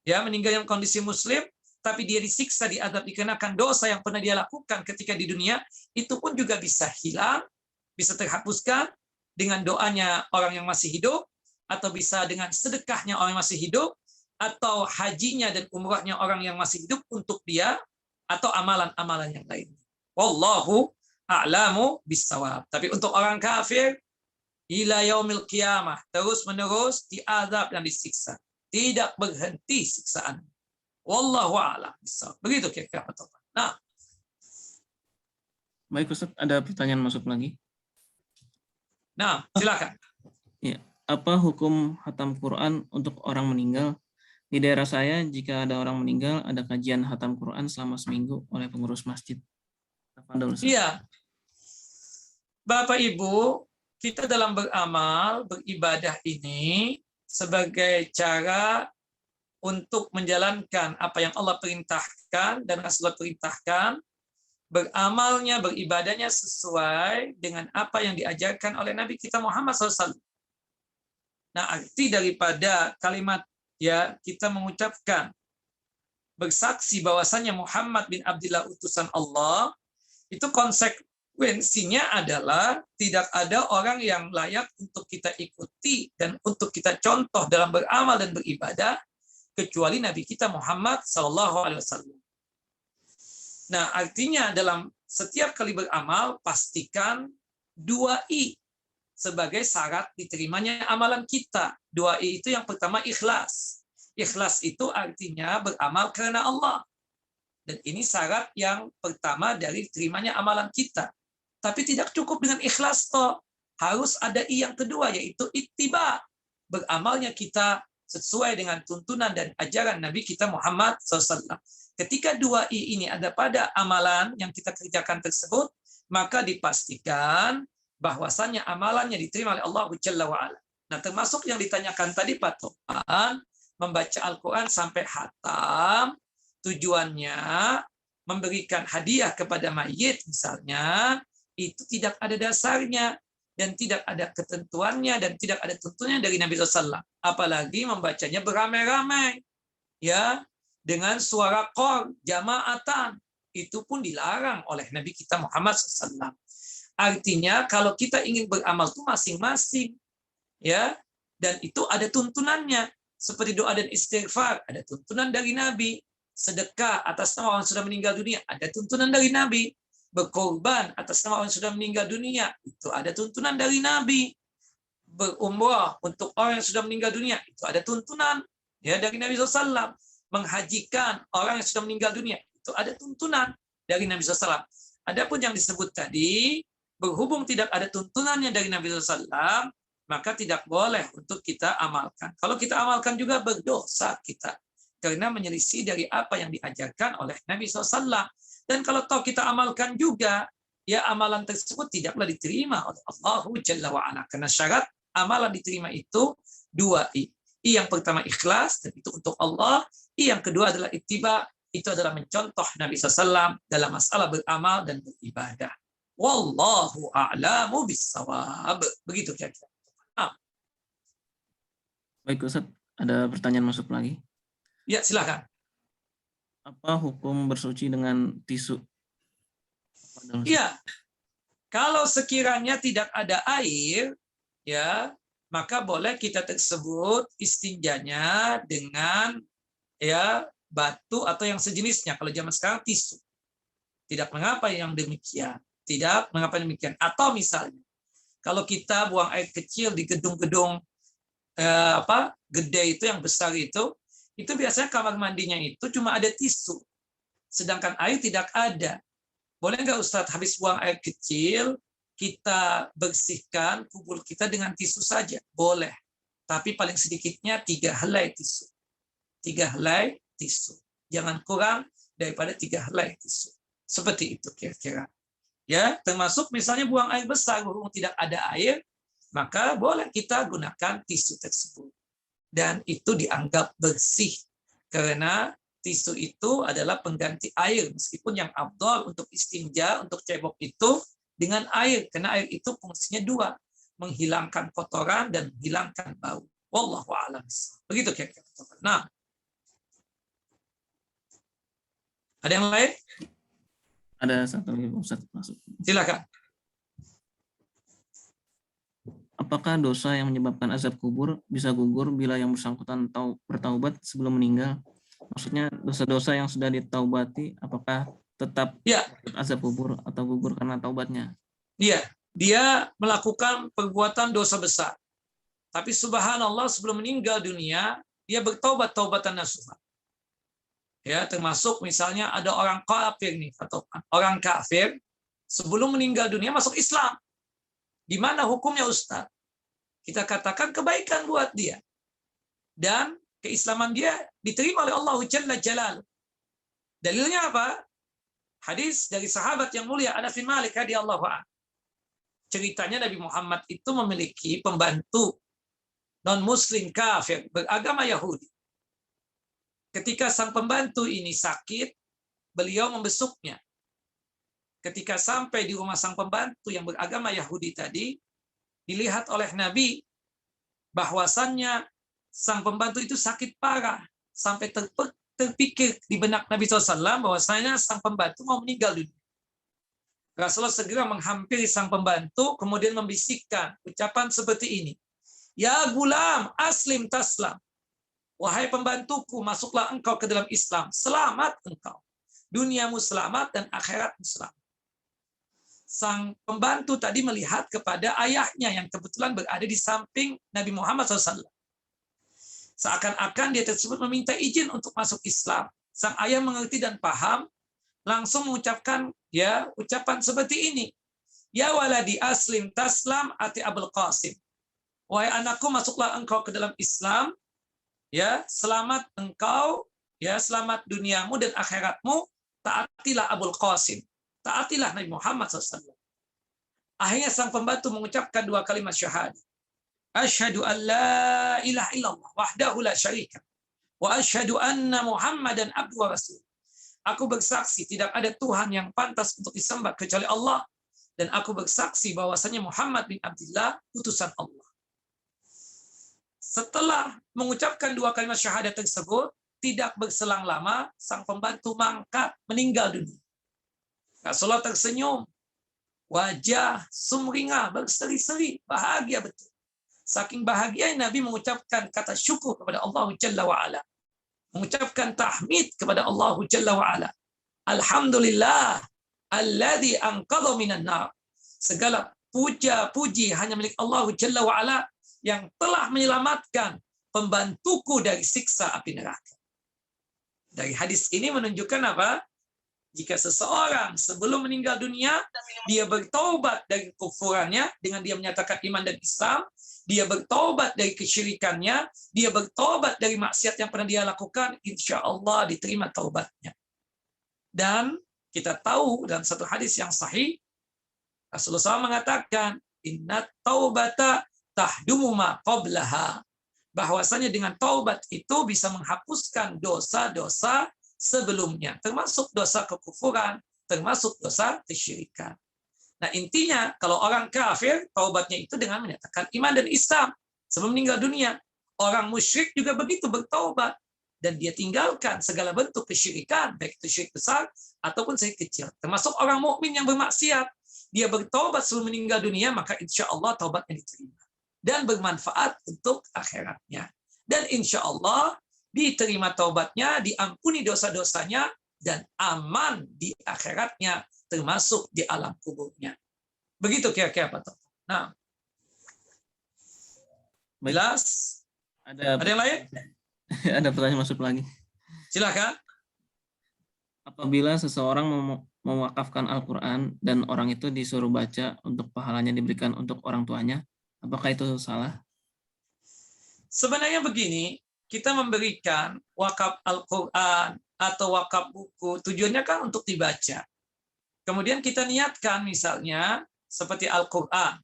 ya meninggal dalam kondisi muslim, tapi dia disiksa, diazab dikenakan dosa yang pernah dia lakukan ketika di dunia, itu pun juga bisa hilang, bisa terhapuskan dengan doanya orang yang masih hidup, atau bisa dengan sedekahnya orang yang masih hidup, atau hajinya dan umrahnya orang yang masih hidup untuk dia, atau amalan-amalan yang lain. Wallahu a'lamu bissawab. Tapi untuk orang kafir, ila yaumil qiyamah, terus-menerus diazab dan disiksa. Tidak berhenti siksaan. Wallahu a'lam bissawab. Begitu kira-kira. Nah, Baik Ustaz, ada pertanyaan masuk lagi. Silakan. Ya, apa hukum khatam Quran untuk orang meninggal? Di daerah saya, jika ada orang meninggal, ada kajian khatam Quran selama seminggu oleh pengurus masjid. Tafadhol, Ustaz. Iya. Bapak Ibu, kita dalam beramal, beribadah ini sebagai cara untuk menjalankan apa yang Allah perintahkan dan Rasulullah perintahkan, beramalnya, beribadahnya sesuai dengan apa yang diajarkan oleh Nabi kita Muhammad SAW. Nah, arti daripada kalimat ya kita mengucapkan bersaksi bahwasannya Muhammad bin Abdullah utusan Allah, itu konsekuensinya adalah tidak ada orang yang layak untuk kita ikuti dan untuk kita contoh dalam beramal dan beribadah kecuali Nabi kita Muhammad SAW. Nah, artinya dalam setiap kali beramal, pastikan 2I sebagai syarat diterimanya amalan kita. 2I itu yang pertama ikhlas. Ikhlas itu artinya beramal karena Allah. Dan ini syarat yang pertama dari terimanya amalan kita. Tapi tidak cukup dengan ikhlas toh. Harus ada I yang kedua, yaitu ittiba. Beramalnya kita sesuai dengan tuntunan dan ajaran Nabi kita Muhammad SAW. Ketika 2I ini ada pada amalan yang kita kerjakan tersebut, maka dipastikan bahwasannya amalannya diterima oleh Allah Jalla wa'ala. Nah, termasuk yang ditanyakan tadi Pak Topan, membaca Al-Quran sampai khatam, tujuannya memberikan hadiah kepada mayit misalnya, itu tidak ada dasarnya, dan tidak ada ketentuannya, dan tidak ada tuntunannya dari Nabi SAW. Apalagi membacanya beramai-ramai, ya, dengan suara qor, jamaatan, itu pun dilarang oleh Nabi kita Muhammad SAW. Artinya kalau kita ingin beramal itu masing-masing, ya, dan itu ada tuntunannya. Seperti doa dan istighfar, ada tuntunan dari Nabi. Sedekah atas nama orang sudah meninggal dunia, ada tuntunan dari Nabi. Berkorban atas nama orang sudah meninggal dunia, itu ada tuntunan dari Nabi. Berumrah untuk orang yang sudah meninggal dunia, itu ada tuntunan ya dari Nabi SAW. Menghajikan orang yang sudah meninggal dunia, itu ada tuntunan dari Nabi SAW. Adapun yang disebut tadi, berhubung tidak ada tuntunannya dari Nabi SAW, maka tidak boleh untuk kita amalkan. Kalau kita amalkan juga berdosa kita, karena menyelisih dari apa yang diajarkan oleh Nabi SAW. Dan kalau toh kita amalkan juga, ya amalan tersebut tidaklah diterima oleh Allah Jalla wa'ala. Karena syarat amalan diterima itu 2I. I yang pertama ikhlas, dan itu untuk Allah. I yang kedua adalah ittiba, itu adalah mencontoh Nabi SAW dalam masalah beramal dan beribadah. Wallahu a'lamu bissawab. Begitu kira-kira. Baik Ustaz, ada pertanyaan masuk lagi. Ya, silakan. Apa hukum bersuci dengan tisu? Iya. Kalau sekiranya tidak ada air, ya, maka boleh kita tersebut istinjanya dengan ya batu atau yang sejenisnya. Kalau zaman sekarang tisu. Tidak mengapa yang demikian. Tidak mengapa demikian. Atau misalnya kalau kita buang air kecil di gedung-gedung gede itu yang besar itu biasanya kamar mandinya itu cuma ada tisu. Sedangkan air tidak ada. Boleh nggak Ustadz habis buang air kecil kita bersihkan kubur kita dengan tisu saja? Boleh. Tapi paling sedikitnya 3 helai tisu. 3 helai tisu. Jangan kurang daripada 3 helai tisu. Seperti itu kira-kira. Ya, termasuk misalnya buang air besar, berhubung tidak ada air, maka boleh kita gunakan tisu tersebut. Dan itu dianggap bersih. Karena tisu itu adalah pengganti air. Meskipun yang afdal untuk istinja, untuk cebok itu dengan air. Karena air itu fungsinya 2. Menghilangkan kotoran dan menghilangkan bau. Wallahu a'lam. Begitu kira-kira. Nah, ada yang lain? Ada satu lagi Ustaz masuk. Silakan. Apakah dosa yang menyebabkan azab kubur bisa gugur bila yang bersangkutan bertaubat sebelum meninggal? Maksudnya dosa-dosa yang sudah ditaubati, apakah tetap Ya, azab kubur atau gugur karena taubatnya? iya. Dia melakukan perbuatan dosa besar. Tapi subhanallah sebelum meninggal dunia, dia bertaubat taubatan nasuha. Ya, termasuk misalnya ada orang kafir nih, atau orang kafir sebelum meninggal dunia masuk Islam. Gimana hukumnya Ustaz? Kita katakan kebaikan buat dia. Dan keislaman dia diterima oleh Allah Jalla Jalal. Dalilnya apa? Hadis dari sahabat yang mulia Anas bin Malik radhiyallahu anhu. Ceritanya Nabi Muhammad itu memiliki pembantu non-muslim kafir beragama Yahudi. Ketika sang pembantu ini sakit, beliau membesuknya. Ketika sampai di rumah sang pembantu yang beragama Yahudi tadi, dilihat oleh Nabi bahwasannya sang pembantu itu sakit parah sampai terpikir di benak Nabi SAW bahwasanya sang pembantu mau meninggal dunia. Rasulullah segera menghampiri sang pembantu kemudian membisikkan ucapan seperti ini. Ya gulam, aslim taslam. Wahai pembantuku, masuklah engkau ke dalam Islam. Selamat engkau. Duniamu selamat dan akhiratmu selamat. Sang pembantu tadi melihat kepada ayahnya yang kebetulan berada di samping Nabi Muhammad SAW. Seakan-akan dia tersebut meminta izin untuk masuk Islam. Sang ayah mengerti dan paham, langsung mengucapkan ya ucapan seperti ini. Ya waladi aslim taslam ati Abul Qasim. Wahai anakku, masuklah engkau ke dalam Islam. Ya, selamat engkau, ya selamat duniamu dan akhiratmu. Taatilah Abul Qasim. Taatilah Nabi Muhammad SAW. Akhirnya sang pembantu mengucapkan 2 kalimat syahadat. Asyhadu an la ilaha illallah wahdahu la syarika wa asyhadu anna Muhammadan abduhu wa rasul. Aku bersaksi tidak ada Tuhan yang pantas untuk disembah kecuali Allah, dan aku bersaksi bahwasanya Muhammad bin Abdullah utusan Allah. Setelah mengucapkan 2 kalimat syahadat tersebut, tidak berselang lama sang pembantu mangkat meninggal dunia. Rasulullah tersenyum, wajah sumringah, berseri-seri, bahagia betul. Saking bahagia Nabi mengucapkan kata syukur kepada Allah Jalla wa'ala. Mengucapkan tahmid kepada Allah Jalla wa'ala. Alhamdulillah, alladhi anqadha minan nar. Segala puja-puji hanya milik Allah Jalla wa'ala yang telah menyelamatkan pembantuku dari siksa api neraka. Dari hadis ini menunjukkan apa? Jika seseorang sebelum meninggal dunia, dia bertaubat dari kufurannya dengan dia menyatakan iman dan Islam, dia bertaubat dari kesyirikannya, dia bertaubat dari maksiat yang pernah dia lakukan, insya Allah diterima taubatnya. Dan kita tahu dalam satu hadis yang sahih, Rasulullah SAW mengatakan, inna taubata tahdumu ma qablaha. Bahwasanya dengan taubat itu bisa menghapuskan dosa-dosa sebelumnya, termasuk dosa kekufuran, termasuk dosa kesyirikan. Nah, intinya kalau orang kafir, taubatnya itu dengan menyatakan iman dan Islam sebelum meninggal dunia. Orang musyrik juga begitu, bertaubat dan dia tinggalkan segala bentuk kesyirikan, baik itu syirik besar ataupun syirik kecil. Termasuk orang mukmin yang bermaksiat, dia bertaubat sebelum meninggal dunia, maka insya Allah taubatnya diterima dan bermanfaat untuk akhiratnya. Dan insya Allah diterima taubatnya, diampuni dosa-dosanya, dan aman di akhiratnya, termasuk di alam kuburnya. Begitu kira-kira Pak Toto. Nah, jelas? Ada yang lain? Ada pertanyaan masuk lagi. Silakan. Apabila seseorang mewakafkan Al-Quran dan orang itu disuruh baca untuk pahalanya diberikan untuk orang tuanya, apakah itu salah? Sebenarnya begini, kita memberikan wakaf Al-Quran atau wakaf buku, tujuannya kan untuk dibaca. Kemudian kita niatkan misalnya seperti Al-Quran,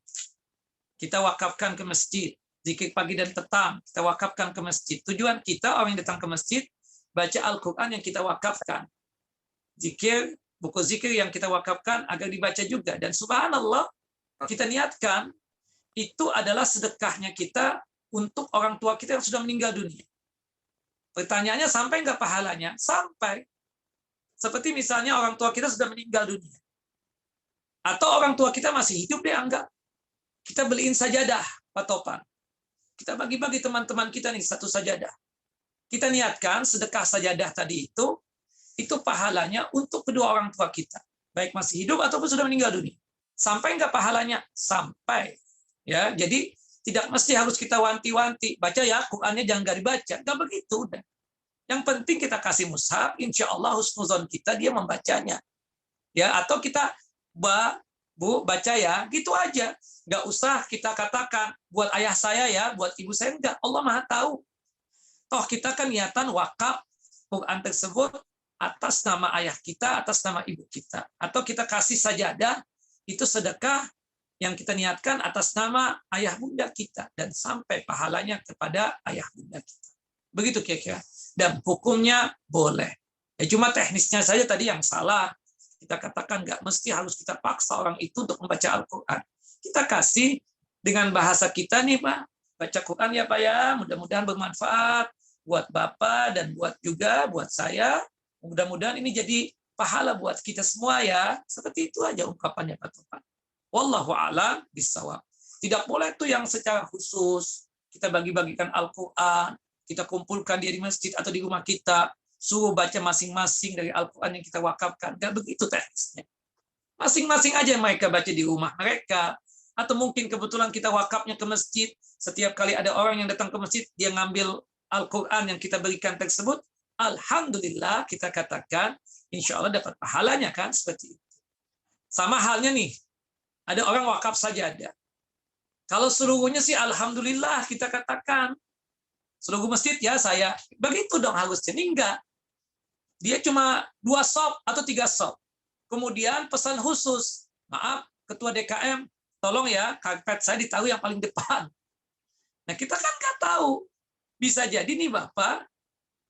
kita wakafkan ke masjid, zikir pagi dan petang, kita wakafkan ke masjid. Tujuan kita orang yang datang ke masjid, baca Al-Quran yang kita wakafkan. Zikir, buku zikir yang kita wakafkan agar dibaca juga. Dan subhanallah, kita niatkan, itu adalah sedekahnya kita untuk orang tua kita yang sudah meninggal dunia. Pertanyaannya, sampai nggak pahalanya? Sampai. Seperti misalnya orang tua kita sudah meninggal dunia. Atau orang tua kita masih hidup, dia anggap. Kita beliin sajadah, Pak Topan. Kita bagi-bagi teman-teman kita nih satu sajadah. Kita niatkan sedekah sajadah tadi itu pahalanya untuk kedua orang tua kita. Baik masih hidup ataupun sudah meninggal dunia. Sampai nggak pahalanya? Sampai. Ya, jadi tidak mesti harus kita wanti-wanti. Baca ya, Qur'annya jangan nggak dibaca. Nggak begitu. Udah. Yang penting kita kasih mushaf, insya Allah husnuzon kita dia membacanya. Ya, atau kita Bu, baca ya, gitu aja. Nggak usah kita katakan, buat ayah saya ya, buat ibu saya, enggak. Allah Maha tahu. Toh kita kan niatan wakaf Quran tersebut atas nama ayah kita, atas nama ibu kita. Atau kita kasih sajadah, itu sedekah yang kita niatkan atas nama ayah bunda kita. Dan sampai pahalanya kepada ayah bunda kita. Begitu kira-kira. Dan hukumnya boleh. Ya, cuma teknisnya saja tadi yang salah. Kita katakan nggak mesti harus kita paksa orang itu untuk membaca Al-Quran. Kita kasih dengan bahasa kita nih Pak. Baca Quran ya Pak ya. Mudah-mudahan bermanfaat buat Bapak dan buat saya. Mudah-mudahan ini jadi pahala buat kita semua ya. Seperti itu aja ungkapannya Pak Topan. Wallahu a'lam bishawab. Tidak boleh tuh yang secara khusus kita bagi-bagikan Al-Quran, kita kumpulkan dia di masjid atau di rumah kita. Suruh baca masing-masing dari Al-Quran yang kita wakafkan. Nggak begitu teknisnya. Masing-masing aja mereka baca di rumah mereka. Atau mungkin kebetulan kita wakafnya ke masjid. Setiap kali ada orang yang datang ke masjid, dia ngambil Al-Quran yang kita berikan tersebut. Alhamdulillah kita katakan, insya Allah dapat pahalanya kan. Seperti itu. Sama halnya nih. Ada orang wakaf sajadah. Kalau seluruhnya sih Alhamdulillah kita katakan. Seluruh masjid ya saya. Begitu dong harusnya. Ini enggak. Dia cuma 2 sop atau 3 sop. Kemudian pesan khusus. Maaf, Ketua DKM, tolong ya, karpet saya ditaruh yang paling depan. Nah, kita kan nggak tahu. Bisa jadi nih Bapak,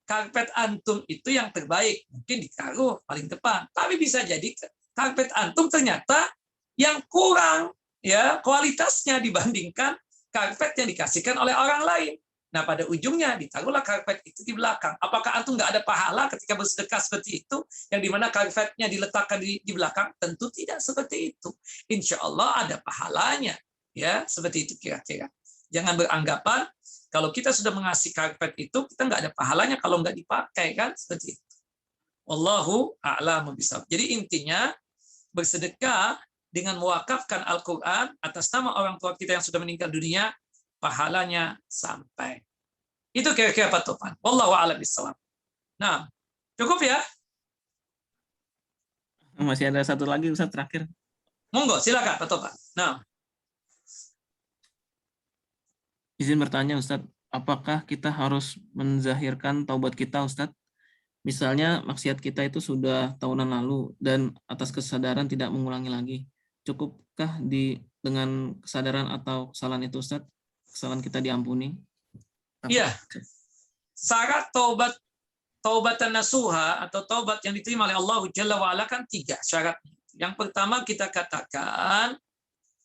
karpet antum itu yang terbaik. Mungkin ditaruh paling depan. Tapi bisa jadi karpet antum ternyata yang kurang ya kualitasnya dibandingkan karpet yang dikasihkan oleh orang lain. Nah, pada ujungnya ditaruhlah karpet itu di belakang. Apakah antum nggak ada pahala ketika bersedekah seperti itu, yang dimana karpetnya diletakkan di belakang? Tentu tidak seperti itu. Insya Allah ada pahalanya. Ya, seperti itu kira-kira. Jangan beranggapan kalau kita sudah mengasih karpet itu, kita nggak ada pahalanya kalau nggak dipakai kan? Seperti itu. Wallahu a'lam bishawab. Jadi intinya bersedekah dengan mewakafkan Al-Quran atas nama orang tua kita yang sudah meninggal dunia, pahalanya sampai. Itu kira-kira Pak Topan. Wallahu a'lam bishawab. Nah, cukup ya? Masih ada satu lagi Ustaz terakhir. Monggo, silakan Pak Topan. Nah, Izin bertanya Ustaz, apakah kita harus menzahirkan taubat kita Ustaz? Misalnya maksiat kita itu sudah tahunan lalu dan atas kesadaran tidak mengulangi lagi. Cukupkah dengan kesadaran atau kesalahan itu Ustaz? Kesalahan kita diampuni? iya. Syarat taubatan nasuha atau taubat yang diterima oleh Allah Jalla wa'ala kan 3 syaratnya. Yang pertama kita katakan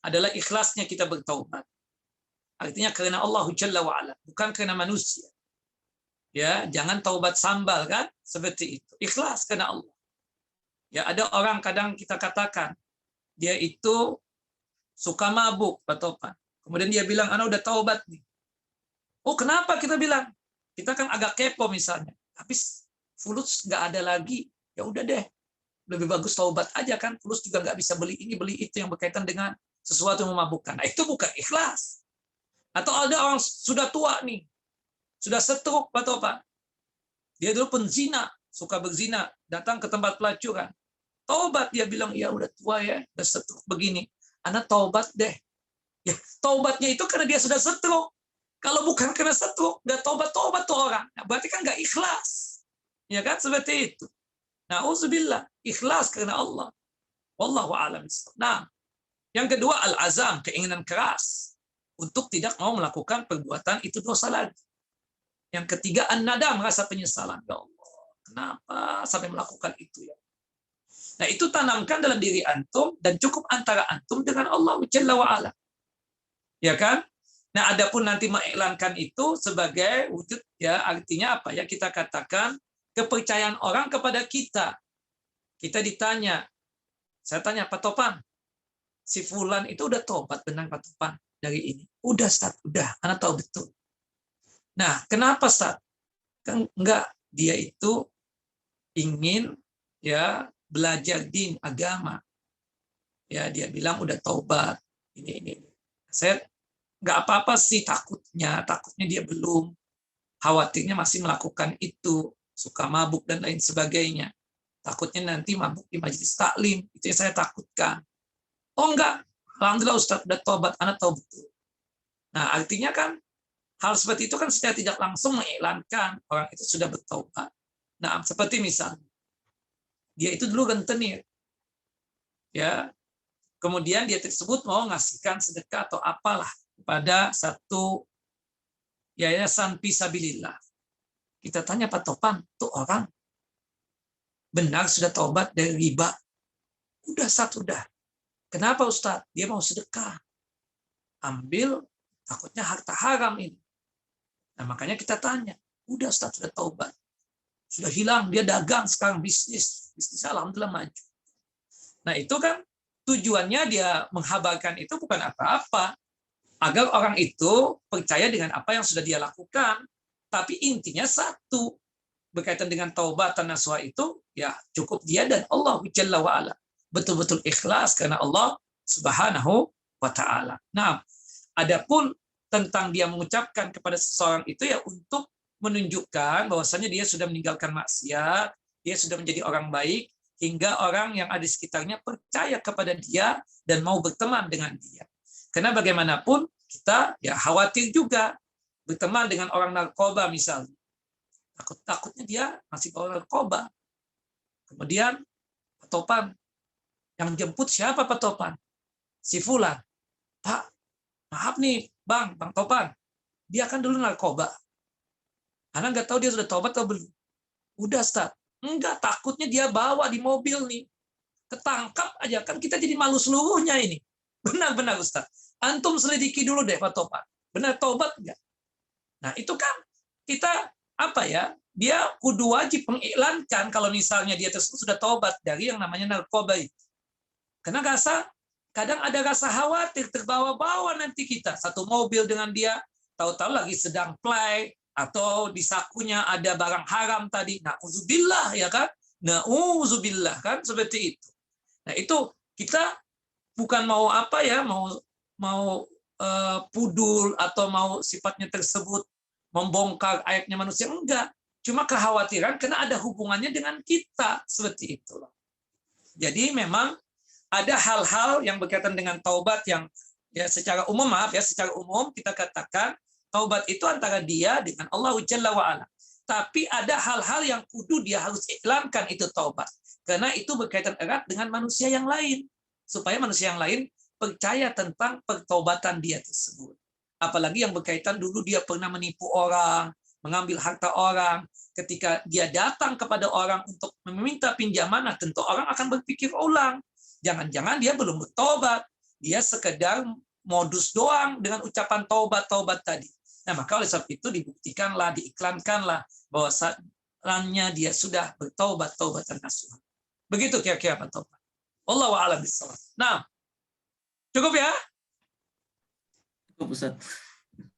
adalah ikhlasnya kita bertaubat. Artinya karena Allah Jalla wa'ala, bukan karena manusia. Ya, jangan taubat sambal kan, seperti itu. Ikhlas karena Allah. Ya, ada orang kadang kita katakan dia itu suka mabuk, Pak Topan. Kemudian dia bilang, "Ana udah taubat nih." Oh, kenapa kita bilang? Kita kan agak kepo misalnya. Habis fulus nggak ada lagi. Ya udah deh. Lebih bagus taubat aja kan. Fulus juga nggak bisa beli ini, beli itu yang berkaitan dengan sesuatu yang memabukkan. Nah, itu bukan ikhlas. Atau ada orang sudah tua nih. Sudah setruk, Pak Topan. Dia dulu penzina, suka berzina, datang ke tempat pelacuran. Taubat, dia bilang, ya udah tua ya, udah setruk begini. Anak taubat deh. Ya, taubatnya itu karena dia sudah setruk. Kalau bukan karena setruk, nggak taubat tuh orang. Nah, berarti kan nggak ikhlas. Ya kan, seperti itu. Na'udzubillah, ikhlas karena Allah. Wallahu a'lam. Nah, yang kedua, al-azam, keinginan keras. Untuk tidak mau melakukan perbuatan itu dosa lagi. Yang ketiga, an-nadam, rasa penyesalan. Ya Allah, kenapa sampai melakukan itu ya? Nah, itu tanamkan dalam diri antum dan cukup antara antum dengan Allah Jalla wa'ala. Ya kan? Nah, adapun nanti mengiklankan itu sebagai wujud, ya artinya apa ya, kita katakan kepercayaan orang kepada kita. Kita ditanya, saya tanya Pak Topan, si Fulan itu udah tobat benar Pak Topan dari ini? Udah Ustaz, udah, Anda tahu betul. Nah, kenapa Ustaz? Kan enggak, dia itu ingin ya belajar din agama. Ya, dia bilang udah taubat. Ini. Saya nggak apa-apa sih, takutnya dia belum, khawatirnya masih melakukan itu, suka mabuk dan lain sebagainya, takutnya nanti mabuk di majelis taklim, itu yang saya takutkan. Oh enggak, alhamdulillah Ustaz udah taubat, anak tahu betul. Nah, artinya kan hal seperti itu kan secara tidak langsung mengiklankan orang itu sudah bertaubat. Nah, seperti misalnya dia itu dulu rentenir, ya, kemudian dia tersebut mau ngasihkan sedekah atau apalah kepada satu yayasan fisabilillah. Kita tanya Pak Topan, tuh orang benar sudah taubat dari riba? Udah Ustaz, udah. Kenapa Ustaz? Dia mau sedekah. Ambil, takutnya harta haram ini. Nah, makanya kita tanya, udah Ustaz sudah taubat. Sudah hilang, dia dagang sekarang, bisnis alhamdulillah maju. Nah, itu kan tujuannya dia menghabarkan itu bukan apa-apa, agar orang itu percaya dengan apa yang sudah dia lakukan. Tapi intinya satu, berkaitan dengan taubat dan nasuha itu, ya cukup dia dan Allah Jalla wa'ala. Betul-betul ikhlas karena Allah Subhanahu wa ta'ala. Nah, adapun tentang dia mengucapkan kepada seseorang itu ya untuk menunjukkan bahwasannya dia sudah meninggalkan maksiat, dia sudah menjadi orang baik, hingga orang yang ada di sekitarnya percaya kepada dia dan mau berteman dengan dia. Karena bagaimanapun kita ya khawatir juga berteman dengan orang narkoba misalnya. Takutnya dia masih bawa narkoba. Kemudian Pak Topan, yang jemput siapa Pak Topan? Si Fulan. Pak, maaf nih Bang Topan, dia kan dulu narkoba. Anak nggak tahu dia sudah tobat atau belum. Udah Ustaz. Enggak, takutnya dia bawa di mobil nih. Ketangkap aja, kan kita jadi malu seluruhnya ini. Benar-benar Ustaz. Antum selidiki dulu deh Pak Topan. Benar tobat enggak? Nah, itu kan kita apa ya? Dia kudu wajib mengiklankan kalau misalnya dia tersebut sudah tobat dari yang namanya narkoba itu. Karena kadang ada rasa khawatir terbawa-bawa nanti kita satu mobil dengan dia, tahu-tahu lagi sedang play atau di sakunya ada barang haram tadi. Nauzubillah ya kan? Nauzubillah kan seperti itu. Nah, itu kita bukan mau apa ya, mau pudul atau mau sifatnya tersebut membongkar aibnya manusia, enggak. Cuma kekhawatiran karena ada hubungannya dengan kita, seperti itulah. Jadi memang ada hal-hal yang berkaitan dengan taubat yang ya secara umum, secara umum kita katakan taubat itu antara dia dengan Allah Jalla wa'ala. Tapi ada hal-hal yang kudu dia harus iklankan itu taubat. Karena itu berkaitan erat dengan manusia yang lain. Supaya manusia yang lain percaya tentang pertaubatan dia tersebut. Apalagi yang berkaitan dulu dia pernah menipu orang, mengambil harta orang. Ketika dia datang kepada orang untuk meminta pinjaman, tentu orang akan berpikir ulang. Jangan-jangan dia belum bertobat. Dia sekedar modus doang dengan ucapan taubat tadi. Nah, maka oleh sebab itu dibuktikanlah, diiklankanlah bahwasannya dia sudah bertaubat taubatan nasuha. Begitu kira-kira Pak Topan. Wallahu a'lam bishawab. Nah, cukup ya? Cukup Ustaz.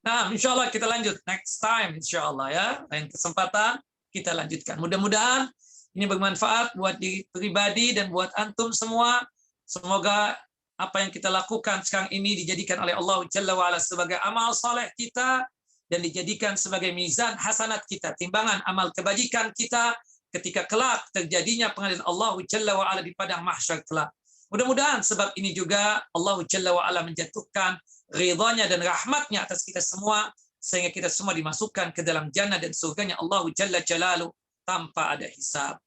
Nah, insya Allah kita lanjut next time, insya Allah ya. Lain kesempatan kita lanjutkan. Mudah-mudahan ini bermanfaat buat diri pribadi dan buat antum semua. Semoga apa yang kita lakukan sekarang ini dijadikan oleh Allah Jalla wa'ala sebagai amal soleh kita dan dijadikan sebagai mizan hasanat kita, timbangan amal kebajikan kita ketika kelak terjadinya pengadilan Allah Jalla wa'ala di padang mahsyar kelak. Mudah-mudahan sebab ini juga Allah Jalla wa'ala menjatuhkan ridhanya dan rahmatnya atas kita semua, sehingga kita semua dimasukkan ke dalam jannah dan surganya Allah Jalla Jalaluh tanpa ada hisab.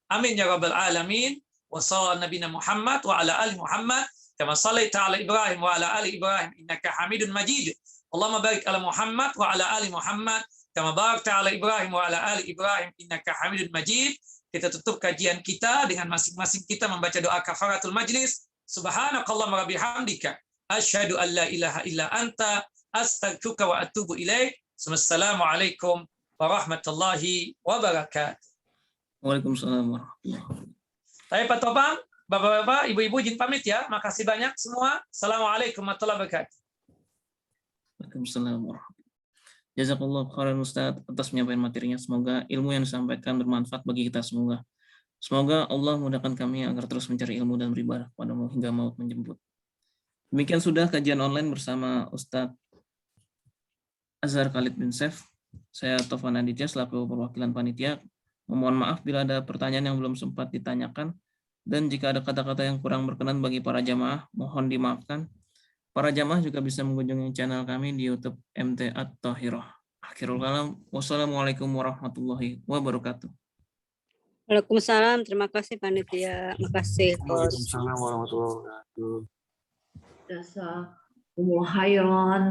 Amin ya rabbal alamin. Wa sallallahu nabiyana Muhammad wa ala ali Muhammad kama sallaita ala Ibrahim wa ala ali Ibrahim innaka Hamidun Majid. Allahumma barik ala Muhammad wa ala ali Muhammad kama barakta ala Ibrahim wa ala ali Ibrahim innaka Hamidun Majid. Kita tutup kajian kita dengan masing-masing kita membaca doa kafaratul majlis. Subhanakallahumma wa bihamdika asyhadu an la ilaha illa anta astaghfiruka wa atubu ilaik. Wassalamualaikum warahmatullahi wabarakatuh. Waalaikumsalam warahmatullahi wabarakatuh. Baik Pak Topang, Bapak-bapak, Ibu-ibu izin pamit ya. Makasih banyak semua. Assalamualaikum warahmatullahi wabarakatuh. Waalaikumsalam warahmatullahi wabarakatuh. Jazakallah khairan Ustaz atas penyampaian materinya. Semoga ilmu yang disampaikan bermanfaat bagi kita semua. Semoga Allah memudahkan kami agar terus mencari ilmu dan beribadah kepadamu hingga maut menjemput. Demikian sudah kajian online bersama Ustadz Azhar Khalid bin Saif. Saya Taufan Aditya selaku perwakilan panitia. Memohon maaf bila ada pertanyaan yang belum sempat ditanyakan. Dan jika ada kata-kata yang kurang berkenan bagi para jamaah, mohon dimaafkan. Para jamaah juga bisa mengunjungi channel kami di YouTube MT At-Tahirah. Akhirul kalam, wassalamualaikum warahmatullahi wabarakatuh. Waalaikumsalam. Terima kasih panitia. Makasih Bos. Waalaikumsalam warahmatullahi wabarakatuh. Jazakumullah khairan.